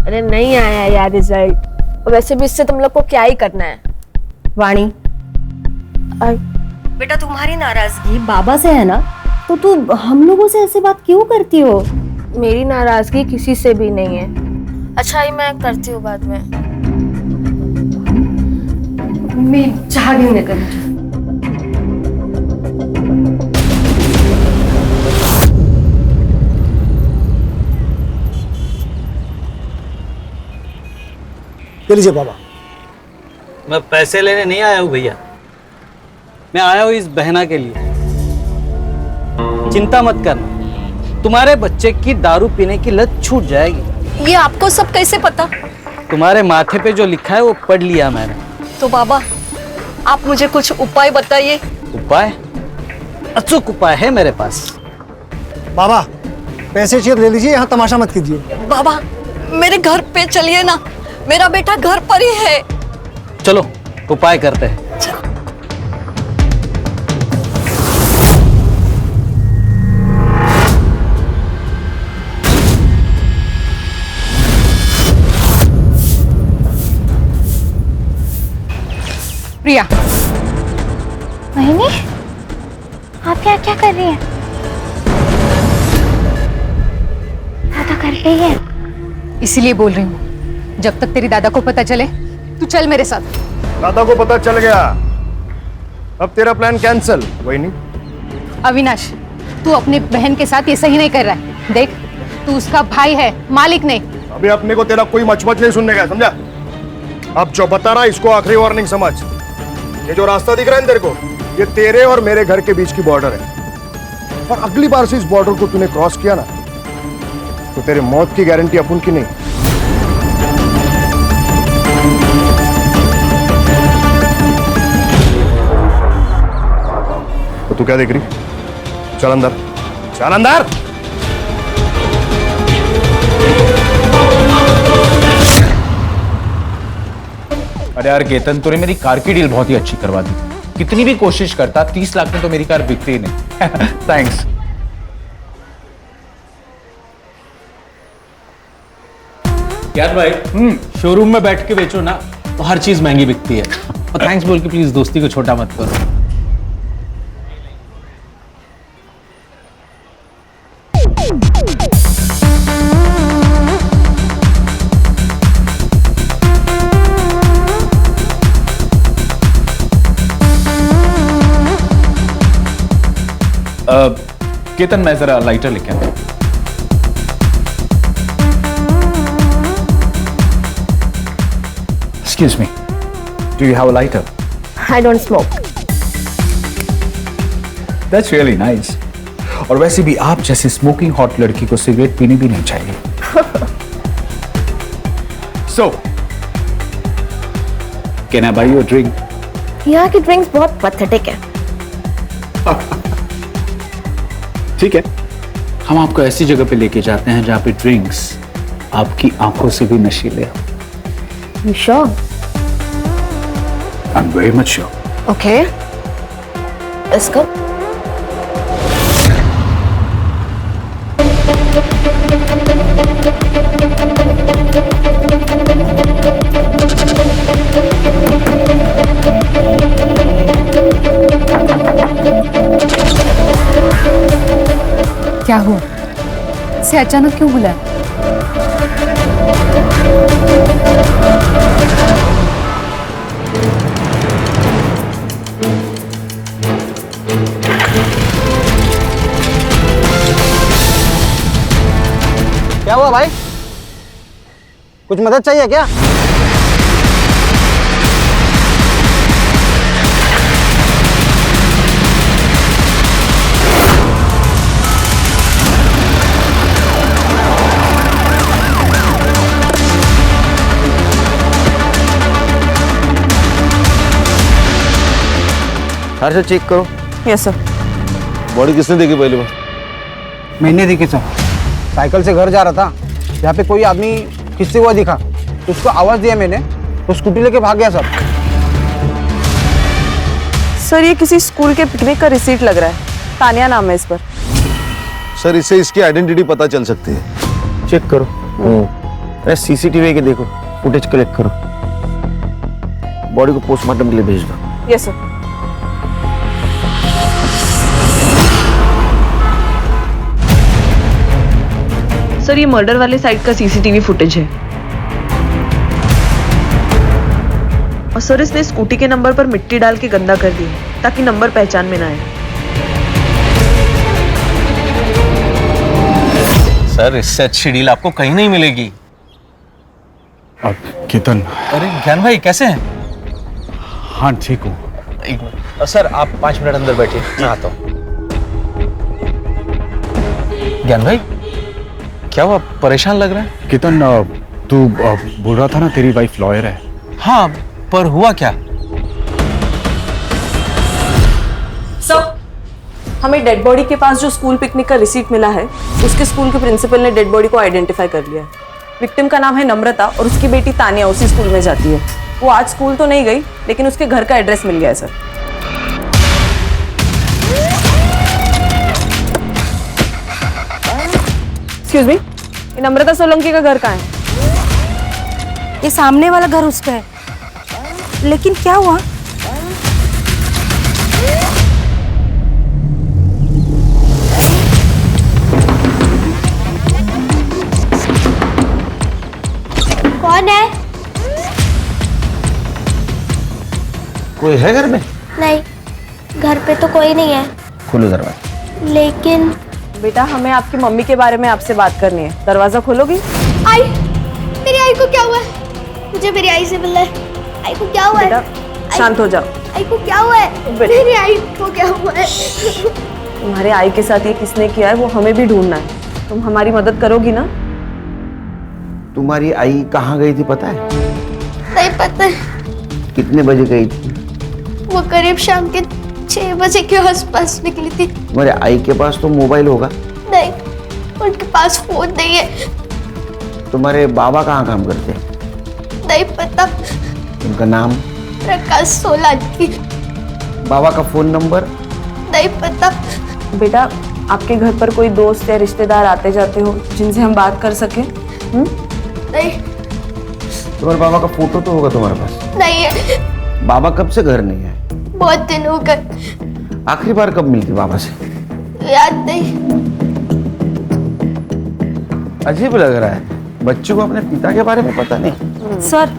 अरे नहीं आया यार रिजल्ट। वैसे भी इससे तुम लोग को क्या ही करना है। वाणी, बेटा तुम्हारी नाराजगी बाबा से है ना, तो तू हम लोगों से ऐसे बात क्यों करती हो? मेरी नाराजगी किसी से भी नहीं है। अच्छा ही मैं करती हूँ बाद में। मैं चाह घेऊन येते। ये लीजिए बाबा। मैं पैसे लेने नहीं आया हूँ भैया, मैं आया हूँ इस बहना के लिए। चिंता मत करना, तुम्हारे बच्चे की दारू पीने की लत छूट जाएगी। ये आपको सब कैसे पता? तुम्हारे माथे पे जो लिखा है वो पढ़ लिया मैंने। तो बाबा आप मुझे कुछ उपाय बताइए। उपाय? अचूक उपाय है मेरे पास। बाबा पैसे चाहिए ले लीजिए, यहाँ तमाशा मत कीजिए। बाबा मेरे घर पे चलिए ना, मेरा बेटा घर पर ही है। चलो उपाय करते हैं। प्रिया, मोहिनी आप यहाँ क्या कर रही हैं? दादा घर पे ही है। इसीलिए बोल रही हूँ, जब तक तेरी दादा को पता चले तू चल मेरे साथ। दादा को पता चल गया, अब तेरा प्लान कैंसिल। वही नहीं अविनाश, तू अपनी बहन के साथ ये सही नहीं कर रहा है। देख तू उसका भाई है, मालिक नहीं। अभी अपने को तेरा कोई मचमच नहीं सुनने का, समझा? अब जो बता रहा इसको आखिरी वार्निंग समझ। ये जो रास्ता दिख रहा है तेरे को, ये तेरे और मेरे घर के बीच की बॉर्डर है, और अगली बार से इस बॉर्डर को तूने क्रॉस किया ना तो तेरे मौत की गारंटी अपन की नहीं। तो तू क्या देख रही? चल अंदर, चल अंदर। अरे यार केतन, तूने मेरी कार की डील बहुत ही अच्छी करवा दी। कितनी भी कोशिश करता 30 लाख में तो मेरी कार बिकती ही नहीं। थैंक्स। यार भाई, शोरूम में बैठ के बेचो ना तो हर चीज महंगी बिकती है। और थैंक्स बोल के प्लीज दोस्ती को छोटा मत करो। केतन, मैं जरा लाइटर लेके आता हूं। Excuse me, do you have a lighter? I don't smoke. That's really nice. और वैसे भी आप जैसे स्मोकिंग हॉट लड़की को सिगरेट पीनी भी नहीं चाहिए। So, can I buy you a drink? यहाँ की ड्रिंक्स बहुत पैथेटिक है। ठीक है, हम आपको ऐसी जगह पे लेके जाते हैं जहाँ पे ड्रिंक्स आपकी आंखों से भी नशीले हो। You sure? I'm very much sure. Okay. Let's go. क्या हुआ? इसे अचानक क्यों बुलाया? क्या हुआ भाई? कुछ मदद चाहिए क्या? हर से चेक करो। Yes sir. बॉडी किसने देखी पहली बार? मैंने देखी सर, साइकिल से घर जा रहा था, यहाँ पे कोई आदमी किससे हुआ दिखा तो उसको आवाज दिया मैंने, तो स्कूटी लेके भाग गया सर। सर ये किसी स्कूल के पिकनिक का रिसीट लग रहा है, तानिया नाम है इस पर। सर इससे इसकी आइडेंटिटी पता चल सकती है। चेक करो। अरे सीसीटीवी के देखो, फुटेज कलेक्ट करो, बॉडी को पोस्टमार्टम के लिए भेज दो। Yes sir. सर ये मर्डर वाले साइड का सीसीटीवी फुटेज है, और सर इसने स्कूटी के नंबर पर मिट्टी डाल के गंदा कर दिया ताकि नंबर पहचान में ना आए। सर इससे अच्छी डील आपको कहीं नहीं मिलेगी। केतन। अरे ज्ञान भाई कैसे हैं? हाँ ठीक हूँ। एक मिनट सर, आप 5 मिनट अंदर बैठिए, मैं आता हूँ। ज्ञान भाई क्या हुआ, परेशान लग रहा है? केतन तू बोल रहा था ना तेरी वाइफ लॉयर है। हाँ, पर हुआ क्या? सर, हमें डेड बॉडी के पास जो स्कूल पिकनिक का रिसीट मिला है, उसके स्कूल के प्रिंसिपल ने डेड बॉडी को आइडेंटिफाई कर लिया है। विक्टिम का नाम है नम्रता और उसकी बेटी तानिया उसी स्कूल में जाती है। वो आज स्कूल तो नहीं गई, लेकिन उसके घर का एड्रेस मिल गया है सर। एक्सक्यूज मी, ये नम्रता सोलंकी का घर कहाँ है? ये सामने वाला घर उसका है, लेकिन क्या हुआ? कौन है? कोई है घर में? नहीं, घर पे तो कोई नहीं है। खोलो दरवाजा। लेकिन बेटा, हमें आपकी मम्मी के बारे में आपसे बात करनी है। दरवाजा खोलोगी? आई, मेरी आई को क्या हुआ है? मुझे मेरी आई से मिलना है। आई को क्या हुआ है? शांत हो जाओ। आई को क्या हुआ है? मेरी आई को क्या हुआ है? तुम्हारे आई के साथ ये किसने किया है वो हमें भी ढूंढना है। तुम हमारी मदद करोगी ना? तुम्हारी आई कहाँ गई थी पता है? नहीं पता। कितने बजे गई थी? वो करीब शाम के 6 बजे के आसपास निकली थी। तुम्हारे आई के पास तो मोबाइल होगा? नहीं, उनके पास फोन नहीं है। तुम्हारे बाबा कहाँ काम करते हैं? नहीं पता। उनका नाम? प्रकाश सोलंकी। बाबा का फोन नंबर? नहीं पता। बेटा, आपके घर पर कोई दोस्त या रिश्तेदार आते जाते हो जिनसे हम बात कर सके? नहीं। तुम्हारे बाबा का फोटो तो होगा तुम्हारे पास? नहीं है। बाबा कब से घर नहीं है? बहुत दिन हो गए। आखिरी बार कब मिलती बाबा से? याद नहीं। अजीब लग रहा है, बच्चों को अपने पिता के बारे में पता नहीं। सर,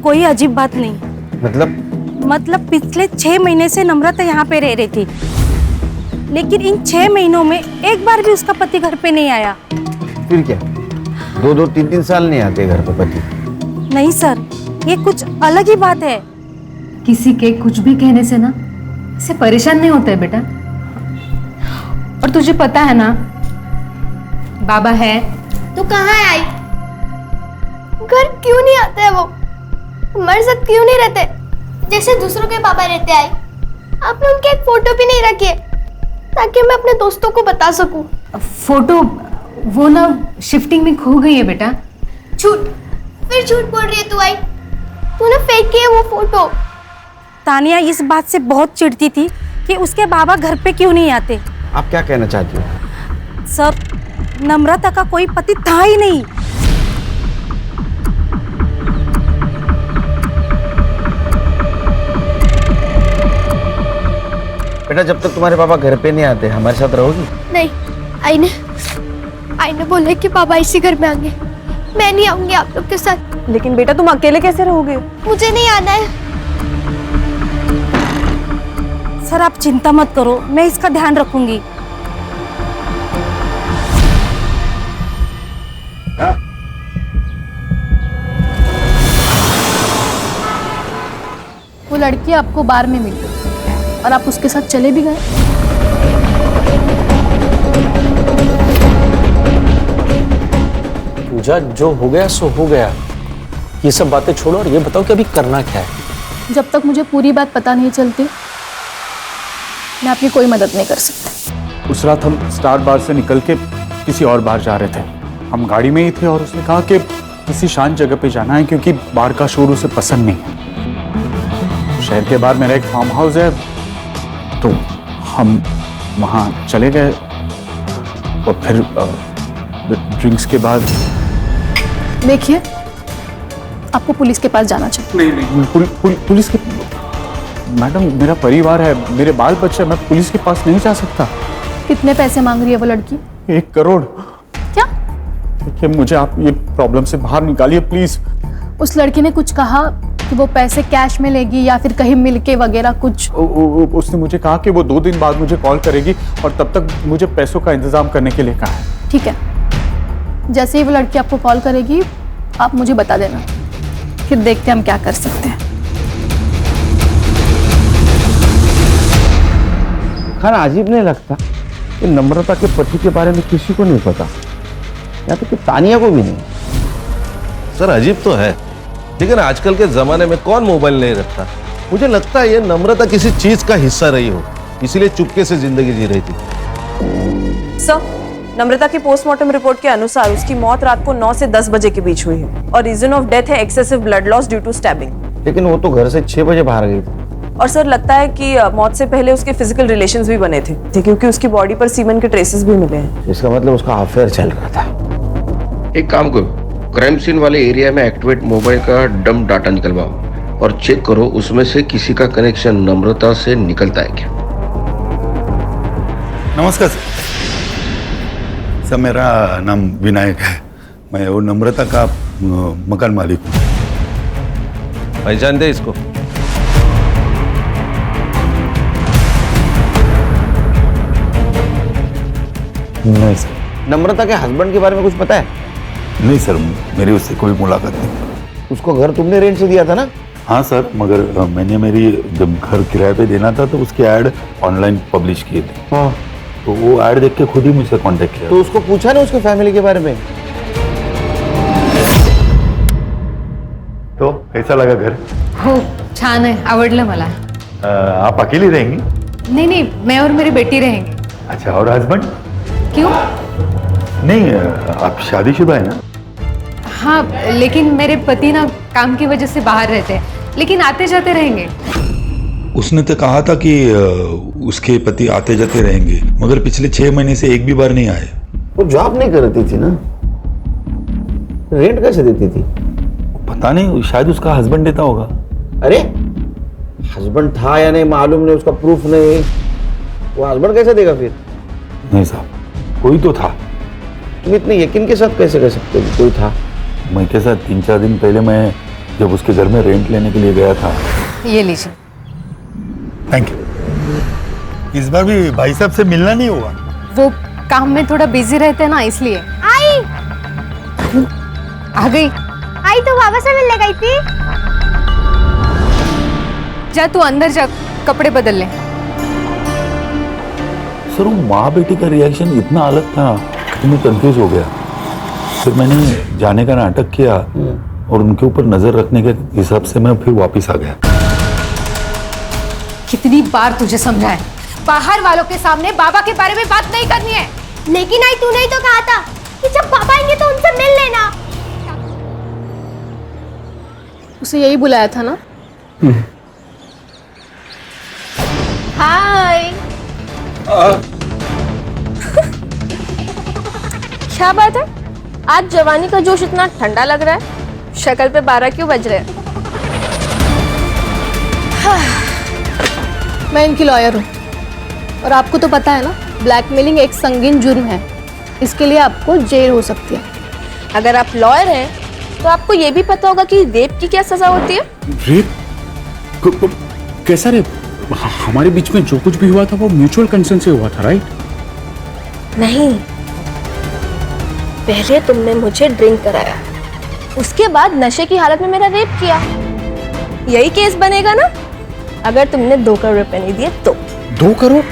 कोई अजीब बात नहीं। मतलब पिछले 6 महीने से नम्रता यहाँ पे रह रही थी, लेकिन इन 6 महीनों में एक बार भी उसका पति घर पे नहीं आया। फिर क्या 2-2, 3-3 साल नहीं आते घर पे पति? नहीं सर, ये कुछ अलग ही बात है। किसी के कुछ भी कहने से ना इससे परेशान नहीं होता है बेटा। और तुझे पता है ना बाबा है तो कहाँ है आई? घर क्यों नहीं आते हैं वो? हमारे साथ क्यों नहीं रहते जैसे दूसरों के पापा रहते? आई, आपने उनकी एक फोटो भी नहीं रखी है ताकि मैं अपने दोस्तों को बता सकूं। फोटो वो ना शिफ्टिंग में खो गई है बेटा। झूठ, फिर झूठ बोल रही है तू। आई, तूने फेंकी है वो फोटो। तानिया इस बात से बहुत चिढ़ती थी कि उसके बाबा घर पे क्यों नहीं आते। आप क्या कहना चाहती हो? सर, नम्रता का कोई पति था ही नहीं। बेटा, जब तक तुम्हारे पापा घर पे नहीं आते हमारे साथ रहोगी? नहीं, आई ने बोला कि पापा इसी घर में आएंगे, मैं नहीं आऊंगी आप लोग के साथ। लेकिन बेटा, तुम अकेले कैसे रहोगे? मुझे नहीं आना है। सर, आप चिंता मत करो, मैं इसका ध्यान रखूंगी। वो लड़की आपको बार में मिली और आप उसके साथ चले भी गए। पूजा, जो हो गया सो हो गया। ये सब बातें छोड़ो और ये बताओ कि अभी करना क्या है? जब तक मुझे पूरी बात पता नहीं चलती मैं आपकी कोई मदद नहीं कर सकती। उस रात हम स्टार बार से निकल के किसी और बार जा रहे थे। हम गाड़ी में ही थे और उसने कहा कि किसी शांत जगह पे जाना है क्योंकि बार का शोर उसे पसंद नहीं है। शहर के बाहर मेरा एक फार्म हाउस है, तो हम वहाँ चले गए और फिर ड्रिंक्स के बाद। देखिए, आपको पुलिस के पास जाना चाहिए। नहीं, पुलिस के? मैडम, मेरा परिवार है, मेरे बाल बच्चे, मैं पुलिस के पास नहीं जा सकता। कितने पैसे मांग रही है वो लड़की? 1 करोड़। क्या? देखिए, मुझे आप ये प्रॉब्लम से बाहर निकालिए प्लीज। उस लड़की ने कुछ कहा कि वो पैसे कैश में लेगी या फिर कहीं मिलके वगैरह कुछ? उसने मुझे कहा कि वो 2 दिन बाद मुझे कॉल करेगी और तब तक मुझे पैसों का इंतजाम करने के लिए कहा है। ठीक है, जैसे ही वो लड़की आपको कॉल करेगी आप मुझे बता देना, फिर देखते हैं हम क्या कर सकते हैं। खाना अजीब नहीं लगता कि नम्रता के पति के बारे में किसी को नहीं पता, या तो कि तानिया को भी नहीं। सर अजीब तो है, लेकिन आजकल के जमाने में कौन मोबाइल नहीं रखता। मुझे लगता है ये नम्रता किसी चीज का हिस्सा रही हो, इसीलिए चुपके से जिंदगी जी रही थी। सर, नम्रता की पोस्टमार्टम रिपोर्ट के अनुसार उसकी मौत रात को 9 से 10 बजे के बीच हुई है और रीजन ऑफ डेथ है excessive blood loss due to stabbing. लेकिन वो तो घर से 6 बजे बाहर गई थी। और सर लगता है कि मौत से पहले उसके फिजिकल रिलेशंस भी बने थे क्योंकि उसकी बॉडी पर सीमन के ट्रेसेस भी मिले हैं। इसका मतलब उसका अफेयर चल रहा था। एक काम करो, क्राइम सीन वाले एरिया में एक्टिवेट मोबाइल का डंप डाटा निकलवाओ और चेक करो उसमें से किसी का कनेक्शन नम्रता से निकलता है क्या। नमस्कार सर, मेरा नाम विनायक है। मैं वो नम्रता का मकान मालिक हूँ। पहचानते इसको? नहीं सर। नम्रता के हस्बैंड के बारे में कुछ पता है? नहीं सर, मेरी उससे कोई मुलाकात नहीं। उसको घर तुमने रेंट से दिया था ना? हाँ सर, मगर मैंने मेरी जब घर किराए पे देना था तो उसके ऐड ऑनलाइन पब्लिश किए थे। हाँ। तो वो ऐड देख के खुद ही मुझसे कांटेक्ट किया। तो उसको पूछा ना उसके फैमिली के बारे में? तो कैसा लगा घर? हो छान आहे, आवडलं मला। आप अकेली रहेंगी? नहीं नहीं, मैं और मेरी बेटी रहेंगे। अच्छा, और हस्बैंड? क्यों? नहीं, आप शादीशुदा है ना? हाँ, लेकिन मेरे पति ना काम की वजह से बाहर रहते हैं, लेकिन आते जाते रहेंगे। उसने तो कहा था कि उसके पति आते जाते रहेंगे, मगर पिछले 6 महीने से एक भी बार नहीं आए। वो जॉब नहीं करती थी ना, रेंट कैसे देती थी? पता नहीं, शायद उसका हस्बैंड देता होगा। अरे हस्बैंड था या नहीं मालूम नहीं, उसका प्रूफ नहीं, वो हस्बैंड कैसे देगा फिर? नहीं साहब, कोई तो था। तुम इतने यकीन के साथ कैसे कह सकते हो कोई था? मैं के साथ 3-4 दिन पहले मैं जब उसके घर में रेंट लेने के लिए गया था। ये लीजिए। Thank you. इस बार भी भाई साहब से मिलना नहीं हुआ? वो काम में थोड़ा बिजी रहते हैं ना, इसलिए। आई आ गई। आई तो बाबा से मिलने गई थी। जा तू अंदर जा, कपड़े बदल ले। सर, वो माँ बेटी का रिएक्शन इतना अलग था कि मैं कंफ्यूज हो गया। फिर मैंने जाने का नाटक किया और उनके ऊपर नजर रखने के हिसाब से मैं फिर वापस आ गया। कितनी बार तुझे समझाया, बाहर वालों के सामने बाबा के बारे में बात नहीं करनी है। लेकिन आई तूने ही तो कहा था कि जब पापा आएंगे तो उनसे मिल लेना। उसे यही बुलाया था ना? हाय। क्या बात है, आज जवानी का जोश इतना ठंडा लग रहा है? शक्ल पे 12 क्यों बज रहे हैं? मैं इनकी लॉयर हूँ और आपको तो पता है ना, ब्लैकमेलिंग एक संगीन जुर्म है, इसके लिए आपको जेल हो सकती है। अगर आप लॉयर हैं तो आपको ये भी पता होगा कि रेप की क्या सजा होती है। रेप? कैसा रेप? हमारे बीच में जो कुछ भी हुआ था वो म्यूचुअल कंसेंट से हुआ था, राइट? नहीं, पहले तुमने मुझे ड्रिंक कराया, उसके बाद नशे की हालत में मेरा रेप किया। यही केस बनेगा ना अगर तुमने 2 करोड़ रुपए नहीं दिए तो। 2 करोड़?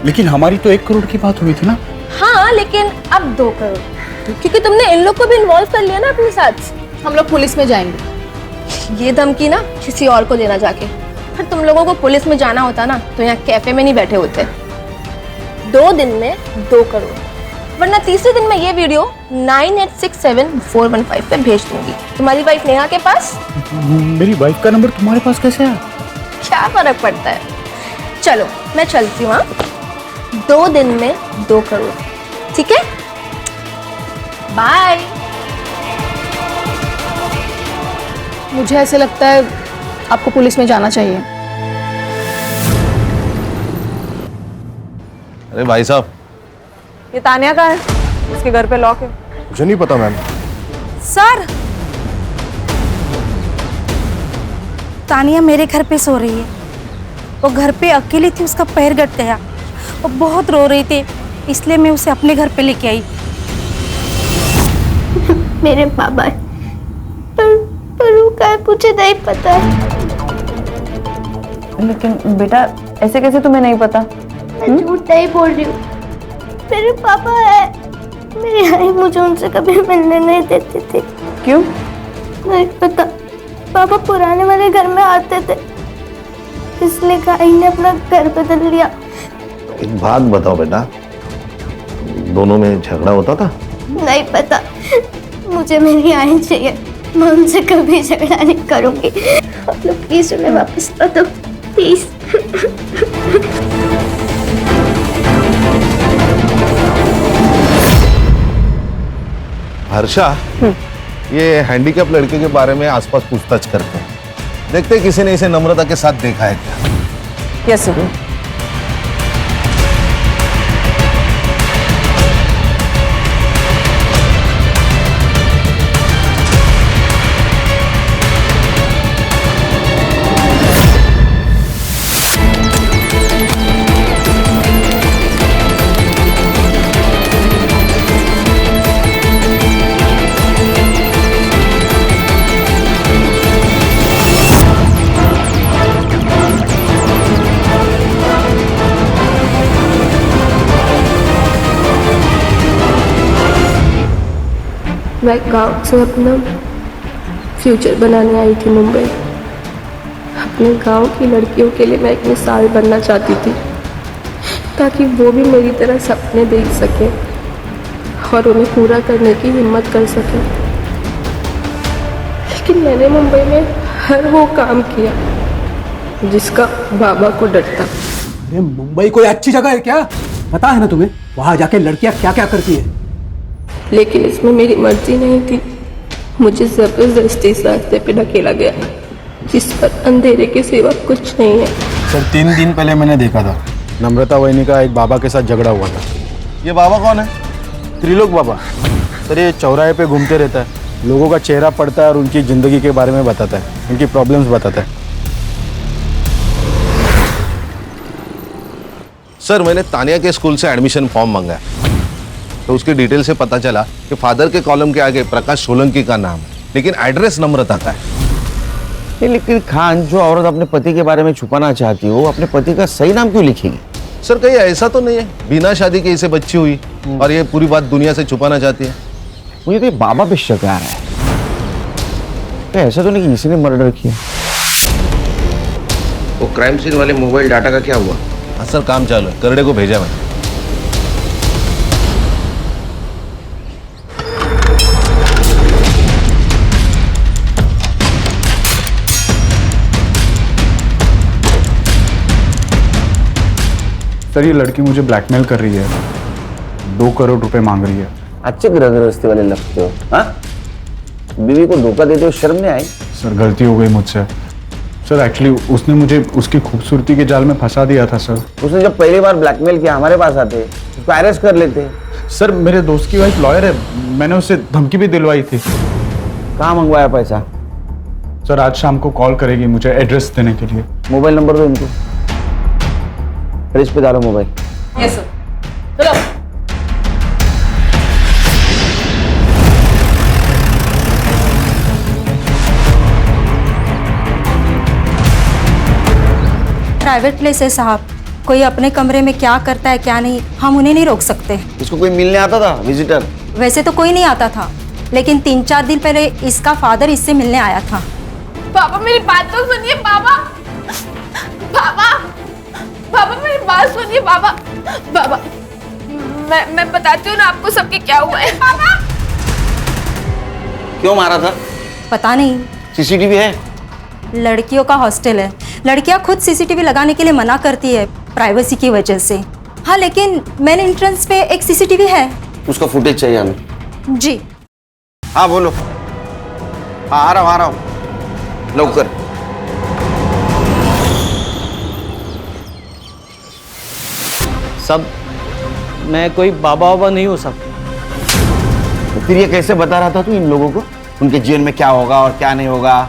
लेकिन हमारी तो 1 करोड़ की बात हुई थी ना। हाँ, लेकिन अब 2 करोड़ क्योंकि तुमने इन लोग को भी इन्वॉल्व कर लिया ना अपने साथ। हम लोग पुलिस में जाएंगे। ये धमकी ना किसी और को देना जाके। फिर तुम लोगों को पुलिस में जाना होता ना तो यहाँ कैफे में नहीं बैठे होते। 2 दिन में 2 करोड़, वरना तीसरे दिन में ये वीडियो 9867-415 पे भेज दूंगी तुम्हारी वाइफ नेहा के पास। मेरी वाइफ का नंबर तुम्हारे पास कैसे आया? क्या फर्क पड़ता है, चलो मैं चलती हूँ। 2 दिन में 2 करोड़, ठीक है? बाय। मुझे ऐसे लगता है आपको पुलिस में जाना चाहिए। अरे भाई साहब, ये तानिया का है, उसके घर पे लॉक है। मुझे नहीं पता मैम। सर, तानिया मेरे घर पे सो रही है। वो घर पे अकेली थी, उसका पैर कट गया, वो बहुत रो रही थी, इसलिए मैं उसे अपने घर पे लेके आई। मेरे बाबा है। पर वो क्या है मुझे नहीं पता है। लेकिन बेटा ऐसे कैसे तुम्हें नहीं पता? मैं झूठ नहीं बोल रही हूँ, मेरे पापा है। मेरी आई मुझे उनसे कभी मिलने नहीं देती थी। क्यों? नहीं पता, पापा पुराने वाले घर में आते थे, इसलिए आई ने अपना घर बदल लिया। एक बात बताओ बेटा, दोनों में झगड़ा होता था? नहीं पता, मुझे मेरी आई चाहिए, मैं उनसे कभी झगड़ा नहीं करूंगी। आप लोग प्लीज उन्हें वापस ला दो, प्लीज। हर्षा, ये हैंडीकैप लड़के के बारे में आसपास पूछताछ करते हैं, देखते हैं किसी ने इसे नम्रता के साथ देखा है क्या। Yes sir. मैं गांव से अपना फ्यूचर बनाने आई थी मुंबई। अपने गांव की लड़कियों के लिए मैं एक मिसाल बनना चाहती थी, ताकि वो भी मेरी तरह सपने देख सके और उन्हें पूरा करने की हिम्मत कर सके। लेकिन मैंने मुंबई में हर वो काम किया जिसका बाबा को डर था। अरे मुंबई कोई अच्छी जगह है क्या? पता है ना तुम्हें वहां जाके लड़कियां क्या क्या करती है? लेकिन इसमें मेरी मर्जी नहीं थी, मुझे जबरदस्ती इस रास्ते पे ढकेला गया जिस पर अंधेरे के सिवा कुछ नहीं है। सर 3 दिन पहले मैंने देखा था, नम्रता वहिनी का एक बाबा के साथ झगड़ा हुआ था। ये बाबा कौन है? त्रिलोक बाबा। सर ये चौराहे पे घूमते रहता है, लोगों का चेहरा पढ़ता है और उनकी ज़िंदगी के बारे में बताता है, उनकी प्रॉब्लम्स बताता है। सर मैंने तानिया के स्कूल से एडमिशन फॉर्म मंगाया, तो उसकी डिटेल से पता चला कि फादर के कॉलम के आगे प्रकाश सोलंकी का नाम है, लेकिन एड्रेस नम्रता का है। लेकिन खान, जो औरत अपने पति के बारे में छुपाना चाहती हो, अपने पति का सही नाम क्यों लिखेगी? सर कहीं ऐसा तो नहीं है बिना शादी के इसे बच्ची हुई और ये पूरी बात दुनिया से छुपाना चाहती है? मुझे तो ये बाबा पे शक आ रहा है। तो ऐसा तो नहीं कि किसी ने मर्डर किया। वो क्राइम सीन वाले मोबाइल डाटा का क्या हुआ? हाँ सर काम चालू है, करड़े को भेजा मैंने। सर ये लड़की मुझे ब्लैकमेल कर रही है, 2 करोड़ रुपए मांग रही है। अच्छे गृहस्थी वाले लगते हो, हाँ? बीवी को धोखा देते हो, शर्म नहीं आई? सर गलती हो गई मुझसे। सर एक्चुअली उसने मुझे उसकी खूबसूरती के जाल में फंसा दिया था सर। उसने जब पहली बार ब्लैकमेल किया हमारे पास आते, उसको अरेस्ट कर लेते। सर मेरे दोस्त की वाइफ लॉयर है, मैंने उससे धमकी भी दिलवाई थी। कहाँ मंगवाया पैसा? सर आज शाम को कॉल करेगी मुझे एड्रेस देने के लिए। मोबाइल नंबर दो इनको, फ्रिज पे डालो मोबाइल। Yes sir. चलो। प्राइवेट प्लेस है साहब, कोई अपने कमरे में क्या करता है क्या नहीं, हम उन्हें नहीं रोक सकते। इसको कोई मिलने आता था विजिटर? वैसे तो कोई नहीं आता था, लेकिन 3-4 दिन पहले इसका फादर इससे मिलने आया था। पापा मेरी बात तो सुनिए पापा। पापा पापा मेरी बात सुनिए पापा। पापा मैं बताती हूँ ना आपको सबके क्या हुआ है। पापा क्यों मारा था? पता नहीं। सीसीटीवी है? लड़कियों का हॉस्टल है, लड़कियां खुद सीसीटीवी लगाने के लिए मना करती है प्राइवेसी की वजह से। हाँ लेकिन मेन एंट्रेंस पे एक सीसीटीवी है। उसका फुटेज चाहिए हमें। जी हाँ बोलो। हाँ आ रहा हूँ लवकर। सब मैं कोई बाबा वाबा नहीं हो सकता। तो फिर ये कैसे बता रहा था तू इन लोगों को उनके जीवन में क्या होगा और क्या नहीं होगा?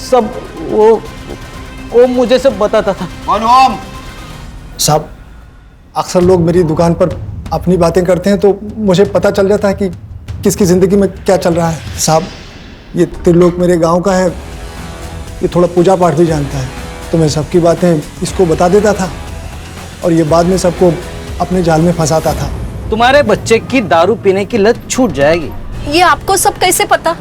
सब वो मुझे सब बताता था। कौन ओम? साहब अक्सर लोग मेरी दुकान पर अपनी बातें करते हैं तो मुझे पता चल जाता है कि किसकी ज़िंदगी में क्या चल रहा है। साहब, ये त्रिलोक मेरे गांव का है, ये थोड़ा पूजा पाठ भी जानता है, तो मैं सबकी बातें इसको बता देता था और ये बाद में सबको अपने जाल में फंसाता था। तुम्हारे बच्चे की दारू पीने की लत छूट जाएगी। ये आपको सब कैसे पता?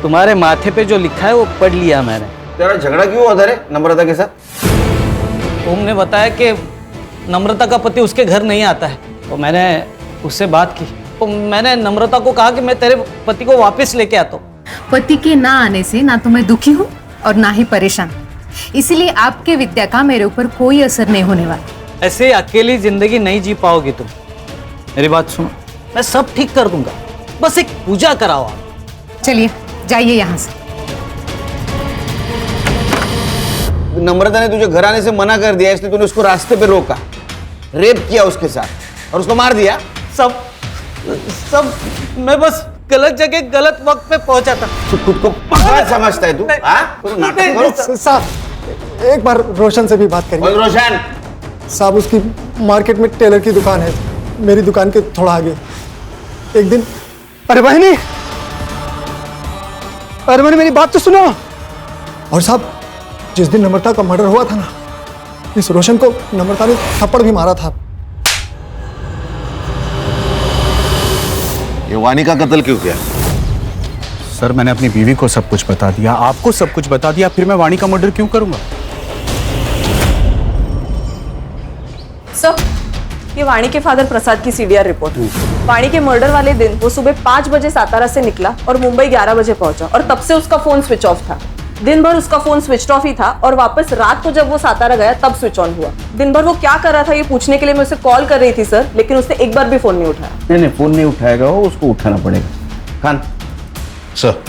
तुम्हारे माथे पे जो लिखा है वो पढ़ लिया मैंने। तेरा झगड़ा क्यों हुआ था रे नम्रता के साथ? तुमने बताया कि नम्रता का पति उसके घर नहीं आता है, तो मैंने उससे बात की। तो मैंने नम्रता को कहा कि मैं तेरे पति को वापस लेके आता हूँ। पति के ना आने से ना तो मैं दुखी हूँ और ना ही परेशान, इसीलिए आपके विद्या का मेरे ऊपर कोई असर नहीं होने वाला। ऐसे अकेली जिंदगी नहीं जी पाओगी तुम। मेरी बात सुनो, मैं सब ठीक कर दूंगा, बस एक पूजा कराओ आप। चलिए जाइए यहाँ से। नम्रता ने तुझे घर आने से मना कर दिया, इसलिए तूने उसको रास्ते पे रोका, रेप किया उसके साथ और उसको मार दिया। सब मैं बस गलत जगह गलत वक्त पे पहुंचा था। तो खुद को पागल समझता है तू? तो नाटक करो। साहब, एक बार रोशन से भी बात करिए। रोशन साहब, उसकी मार्केट में टेलर की दुकान है, मेरी दुकान के थोड़ा आगे। एक दिन, अरे बहनी मेरी बात तो सुनो। और साहब, जिस दिन नम्रता का मर्डर हुआ था ना, इस रोशन को नम्रता ने थप्पड़ भी मारा था। ये वानी का कत्ल क्यों किया? सर, मैंने अपनी बीवी को सब कुछ बता दिया, आपको सब कुछ बता दिया, फिर मैं वाणी का मर्डर क्यों करूंगा? सर, ये वाणी के फादर प्रसाद की सीडीआर रिपोर्ट। वाणी के मर्डर वाले दिन वो सुबह 5 बजे सातारा से निकला और मुंबई 11 बजे पहुंचा और तब से उसका फोन स्विच ऑफ था। दिन भर उसका फोन स्विच ऑफ ही था और वापस रात को जब वो सातारा गया तब स्विच ऑन हुआ। दिन भर वो क्या कर रहा था ये पूछने के लिए मैं उसे कॉल कर रही थी सर, लेकिन उसने एक बार भी फोन नहीं उठाया। नहीं, फोन नहीं उठाएगा वो, उसको उठाना पड़ेगा। खान सर,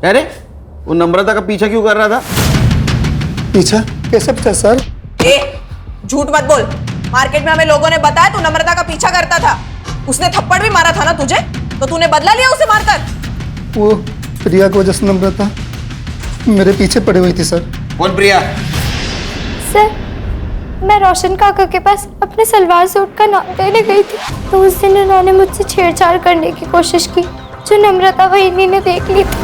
अरे वो नम्रता का पीछा क्यों कर रहा था? पीछा? कैसे पीछा सर? झूठ मत बोल। मार्केट में हमें लोगों ने बताया तू नम्रता का पीछा करता था। उसने थप्पड़ भी मारा था ना तुझे, तो तूने बदला लिया उसे मारकर? वो प्रिया की वजह से नम्रता मेरे पीछे पड़ी हुई थी सर। कौन प्रिया? सर, मैं रोशन काका के पास अपने सलवार सूट का नाम देने गई थी, तो उस दिन उन्होंने मुझसे छेड़छाड़ करने की कोशिश की, जो नम्रता वहीनी ने देख ली थी।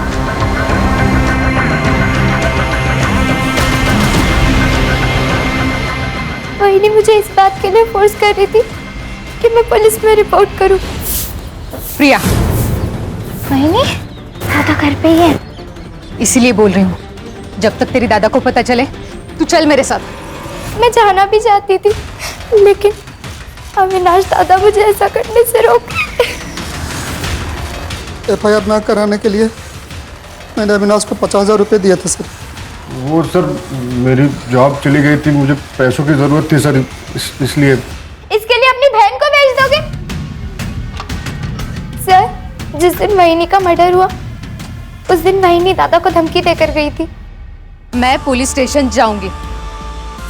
वहीनी मुझे इस बात के लिए फोर्स कर रही थी कि मैं पुलिस में रिपोर्ट करूं। प्रिया, वहीनी, दादा घर पे ही है। इसीलिए बोल रही हूँ, जब तक तेरी दादा को पता चले तू चल मेरे साथ। मैं जाना भी चाहती थी, लेकिन अविनाश दादा मुझे ऐसा करने से रोके। FIR ना कराने के लिए मैंने अविनाश को 50,000 रुपये दिए थे सर। वो सर, मेरी जॉब चली गई थी, मुझे पैसों की जरूरत थी सर, इसलिए। इसके लिए अपनी बहन को भेज दोगे? सर, जिस दिन वहीनी का मर्डर हुआ उस दिन वहीनी दादा को धमकी देकर गई थी। मैं पुलिस स्टेशन जाऊंगी,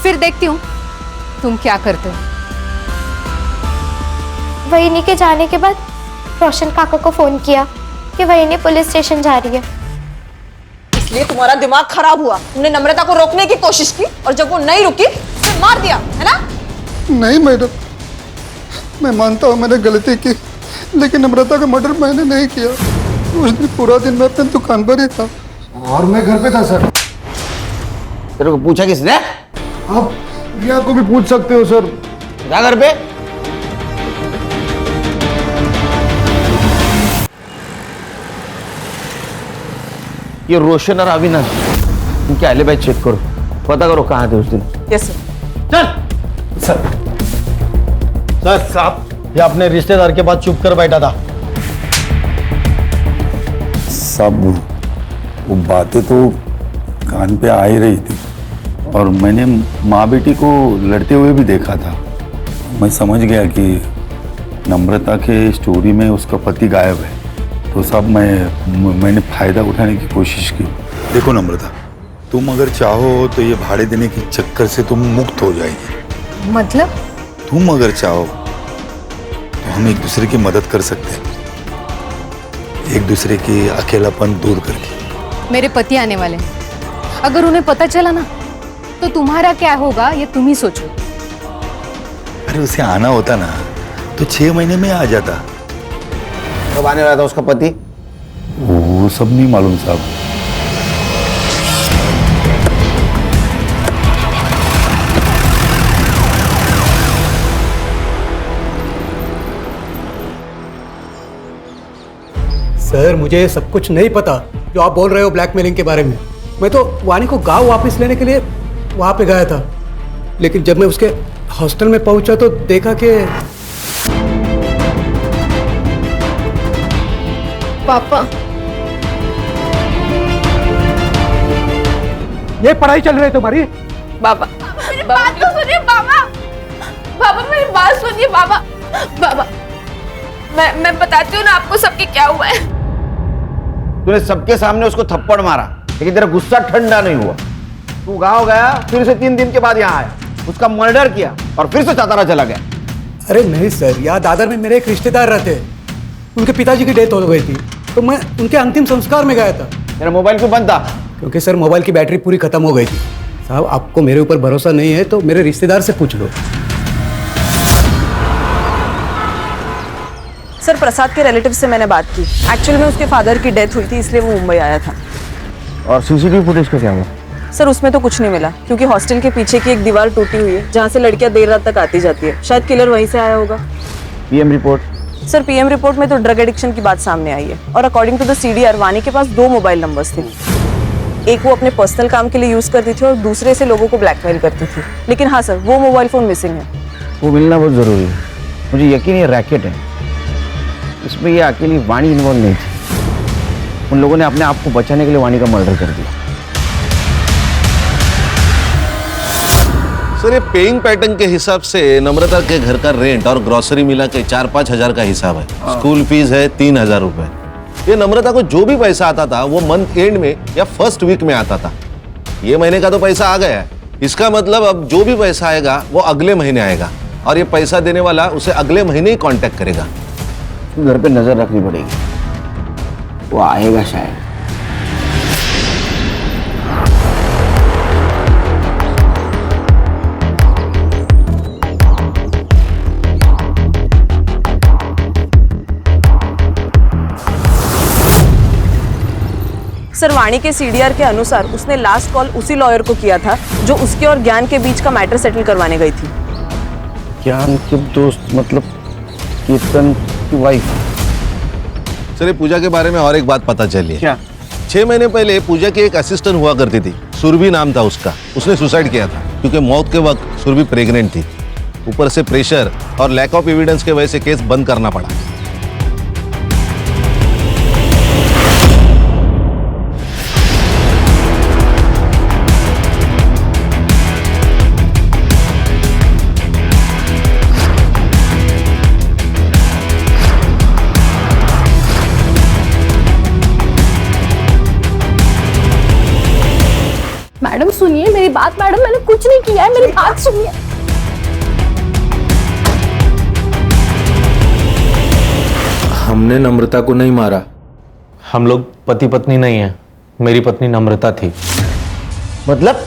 फिर देखती हूँ तुम क्या करते हो। वहीनी के जाने के बाद रोशन काका को फोन किया कि वहीनी पुलिस स्टेशन जा रही है। इसलिए तुम्हारा दिमाग खराब हुआ। तुमने नम्रता को रोकने की कोशिश की और जब वो नहीं रुकी तो मार दिया, है ना? नहीं मैडम, मैं मानता हूँ मैंने गलती की, लेकिन नम्रता का मर्डर मैंने नहीं किया। उस दिन पूरा दिन मैं अपनी दुकान पर ही था और मैं घर पे था सर। तेरे को पूछा किसने? आप प्रिया को भी पूछ सकते हो सर। जा घर पे। ये रोशन और अविनाश, इनके एलिबाई चेक करो, पता करो कहाँ थे उस दिन। Yes sir. चल सर साहब, ये अपने रिश्तेदार के पास चुप कर बैठा था। सब वो बातें तो कान पे आ ही रही थी और मैंने माँ बेटी को लड़ते हुए भी देखा था। मैं समझ गया कि नम्रता के स्टोरी में उसका पति गायब है, तो सब मैंने फायदा उठाने की कोशिश की। देखो नम्रता, तुम अगर चाहो तो ये भाड़े देने के चक्कर से तुम मुक्त हो जाएगी। मतलब? तुम अगर चाहो तो हम एक दूसरे की मदद कर सकते हैं, एक दूसरे की अकेलापन दूर करके। मेरे पति आने वाले हैं, अगर उन्हें पता चला ना तो तुम्हारा क्या होगा ये तुम ही सोचो। अरे उसे आना होता ना तो 6 महीने में आ जाता। कब आने वाला था उसका पति? वो सब नहीं मालूम साहब। सर मुझे सब कुछ नहीं पता जो आप बोल रहे हो ब्लैकमेलिंग के बारे में। मैं तो वानी को गांव वापस लेने के लिए वहां पे गया था, लेकिन जब मैं उसके हॉस्टल में पहुंचा तो देखा कि पापा ये पढ़ाई चल रही है तुम्हारी? बाबा मेरी बात तो सुनिए बाबा। बाबा मेरी बात सुनिए बाबा। बाबा मैं बताती हूँ ना आपको सबके क्या हुआ है। तूने सबके सामने उसको थप्पड़ मारा, लेकिन तेरा गुस्सा ठंडा नहीं हुआ। तू गाँव गया, फिर से 3 दिन के बाद यहाँ आया, उसका मर्डर किया और फिर से चतरा चला गया। अरे नहीं सर, यहाँ दादर में मेरे एक रिश्तेदार रहते, उनके पिताजी की डेथ हो गई थी तो मैं उनके अंतिम संस्कार में गया था। मेरा मोबाइल क्यों बंद था? क्योंकि सर मोबाइल की बैटरी पूरी खत्म हो गई थी। साहब आपको मेरे ऊपर भरोसा नहीं है तो मेरे रिश्तेदार से पूछ लो। सर प्रसाद के रिलेटिव से मैंने बात की। एक्चुअली में उसके फादर की डेथ हुई थी, इसलिए वो मुंबई आया था। और सीसीटीवी फुटेज का क्या हुआ? सर उसमें तो कुछ नहीं मिला, क्योंकि हॉस्टल के पीछे की एक दीवार टूटी हुई है जहाँ से लड़कियां देर रात तक आती जाती है। शायद किलर वहीं से आया होगा। PM report? Sir PM report में तो ड्रग एडिक्शन की बात सामने आई है, और अकॉर्डिंग टू द सीडीआर वानी के पास 2 मोबाइल नंबर्स थे। एक वो अपने पर्सनल काम के लिए यूज करती थी और दूसरे से लोगों को ब्लैकमेल करती थी। लेकिन हाँ सर, वो मोबाइल फोन मिसिंग है। वो मिलना बहुत जरूरी है। मुझे यकीन है रैकेट है, इसमें ये अकेली वाणी इन्वॉल्व नहीं थी। उन लोगों ने अपने आप को बचाने के लिए वाणी का मर्डर कर दिया। सर ये पेइंग पैटर्न के हिसाब से नम्रता के घर का रेंट और ग्रोसरी मिला के 4-5 हजार का हिसाब है। स्कूल फीस है 3,000 रुपए। ये नम्रता को जो भी पैसा आता था वो मंथ एंड में या फर्स्ट वीक में आता था। ये महीने का तो पैसा आ गया है, इसका मतलब अब जो भी पैसा आएगा वो अगले महीने आएगा, और ये पैसा देने वाला उसे अगले महीने ही कांटेक्ट करेगा। घर पे नजर रखनी पड़ेगी, वो आएगा शायद। सर वाणी के सीडीआर के अनुसार उसने लास्ट कॉल उसी लॉयर को किया था जो उसके और ज्ञान के बीच का मैटर सेटल करवाने गई थी। ज्ञान के दोस्त मतलब कीर्तन की वाइफ? सर ये पूजा के बारे में और एक बात पता चली है। क्या? 6 महीने पहले पूजा की एक असिस्टेंट हुआ करती थी, सुरभि नाम था उसका। उसने सुसाइड किया था क्योंकि मौत के वक्त सुरभि प्रेग्नेंट थी। ऊपर से प्रेशर और लैक ऑफ एविडेंस के वजह से केस बंद करना पड़ा। मैडम सुनिए मेरी बात। मैडम मैंने कुछ नहीं किया है, मेरी बात सुनिए। हमने नम्रता को नहीं मारा। हम लोग पति पत्नी नहीं है। मेरी पत्नी नम्रता थी। मतलब?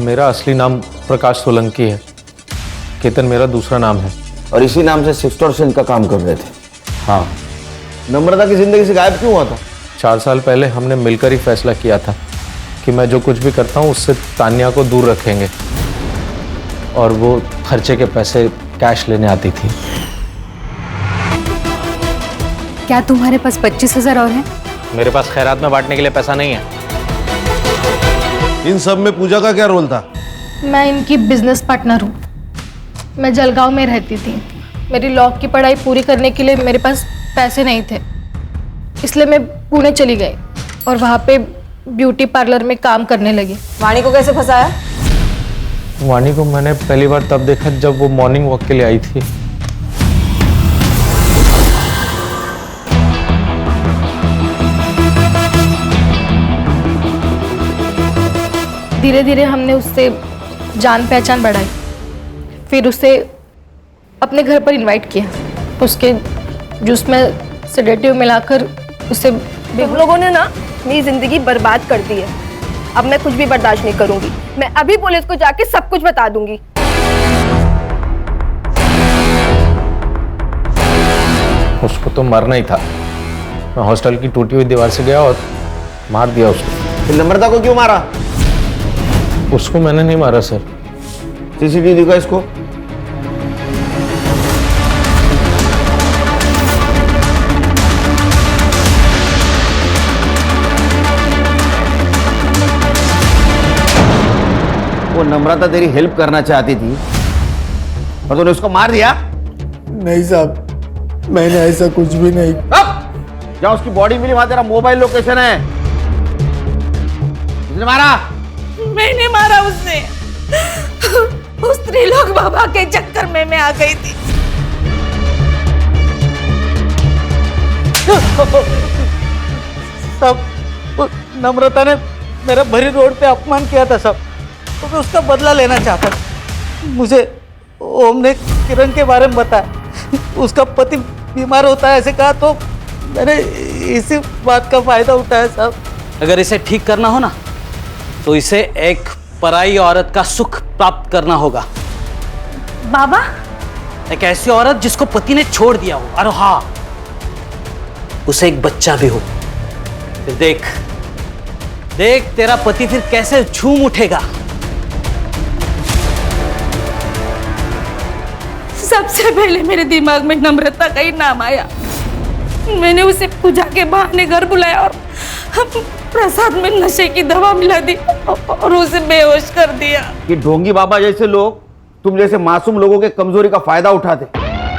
मेरा असली नाम प्रकाश सोलंकी है, केतन मेरा दूसरा नाम है। और इसी नाम से सेक्सटॉर्शन का काम कर रहे थे? हाँ। नम्रता की जिंदगी से गायब क्यों हुआ था? 4 साल पहले हमने मिलकर ही फैसला किया था कि मैं जो कुछ भी करता हूँ उससे तान्या को दूर रखेंगे, और वो खर्चे के पैसे कैश लेने आती थी। क्या तुम्हारे पास 25,000 और हैं? मेरे पास खैरात में बांटने के लिए पैसा नहीं है। इन सब में पूजा का क्या रोल था? मैं इनकी बिजनेस पार्टनर हूँ। मैं जलगांव में रहती थी। मेरी लॉ की पढ़ाई पूरी करने के लिए मेरे पास पैसे नहीं थे, इसलिए मैं पुणे चली गई और वहाँ पे ब्यूटी पार्लर में काम करने लगी। वाणी को कैसे फंसाया? वाणी को मैंने पहली बार तब देखा जब वो मॉर्निंग वॉक के लिए आई थी। धीरे धीरे हमने उससे जान पहचान बढ़ाई, फिर उसे अपने घर पर इनवाइट किया। उसके जूस में सेडेटिव मिलाकर उसे तुम लोगों ने ना मेरी जिंदगी बर्बाद कर दी है। अब मैं कुछ भी बर्दाश्त नहीं करूंगी। मैं अभी पुलिस को जाके सब कुछ बता दूंगी। उसको तो मरना ही था। मैं हॉस्टल की टूटी हुई दीवार से गया और मार दिया उसको। फिर नम्रता को क्यों मारा? उसको मैंने नहीं मारा सर। सीसीटीवी दिखा इसको। वो नम्रता तेरी हेल्प करना चाहती थी और तूने उसको मार दिया? नहीं साहब, मैंने ऐसा कुछ भी नहीं। जहाँ उसकी बॉडी मिली वहां तेरा मोबाइल लोकेशन है। उसने मारा? मैंने मारा उसने। उस त्रिलोक बाबा के चक्कर में मैं आ गई थी। सब नम्रता ने मेरा भरी रोड पे अपमान किया था सब, तो मैं उसका बदला लेना चाहता था। मुझे ओम ने किरण के बारे में बताया, उसका पति बीमार होता है ऐसे कहा, तो मैंने इसी बात का फायदा उठाया साहब। अगर इसे ठीक करना हो ना तो इसे एक पराई औरत का सुख प्राप्त करना होगा। बाबा? एक ऐसी औरत जिसको पति ने छोड़ दिया हो, और हाँ, उसे एक बच्चा भी हो। फिर देख देख तेरा पति फिर कैसे झूम उठेगा। सबसे पहले मेरे दिमाग में नम्रता का ही नाम आया। मैंने उसे पूजा के बहाने घर बुलाया और प्रसाद में नशे की दवा मिला दी और उसे बेहोश कर दिया। कि ढोंगी बाबा जैसे लोग तुम जैसे मासूम लोगों के कमजोरी का फायदा उठाते,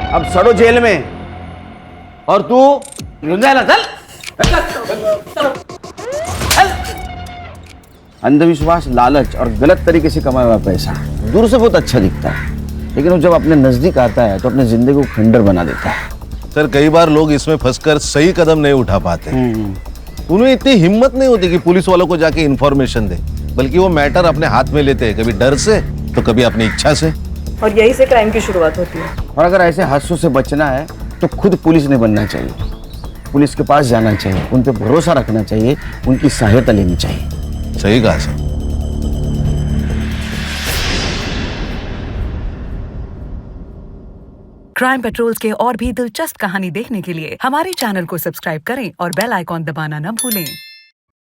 अब सड़ो जेल में और तू अंधविश्वास, लालच और गलत तरीके से कमाया हुआ पैसा दूर से बहुत अच्छा दिखता है, लेकिन वो जब अपने नजदीक आता है तो अपने जिंदगी को खंडर बना देता है। सर कई बार लोग इसमें फंसकर सही कदम नहीं उठा पाते। उन्हें इतनी हिम्मत नहीं होती कि पुलिस वालों को जाके इन्फॉर्मेशन दे, बल्कि वो मैटर अपने हाथ में लेते हैं, कभी डर से तो कभी अपनी इच्छा से। और यही से क्राइम की शुरुआत होती है। और अगर ऐसे हादसों से बचना है तो खुद पुलिस नहीं बनना चाहिए, पुलिस के पास जाना चाहिए, उन पर भरोसा रखना चाहिए, उनकी सहायता लेनी चाहिए। सही कहा सर। क्राइम पेट्रोल्स के और भी दिलचस्प कहानी देखने के लिए हमारे चैनल को सब्सक्राइब करें और बेल आइकॉन दबाना न भूलें।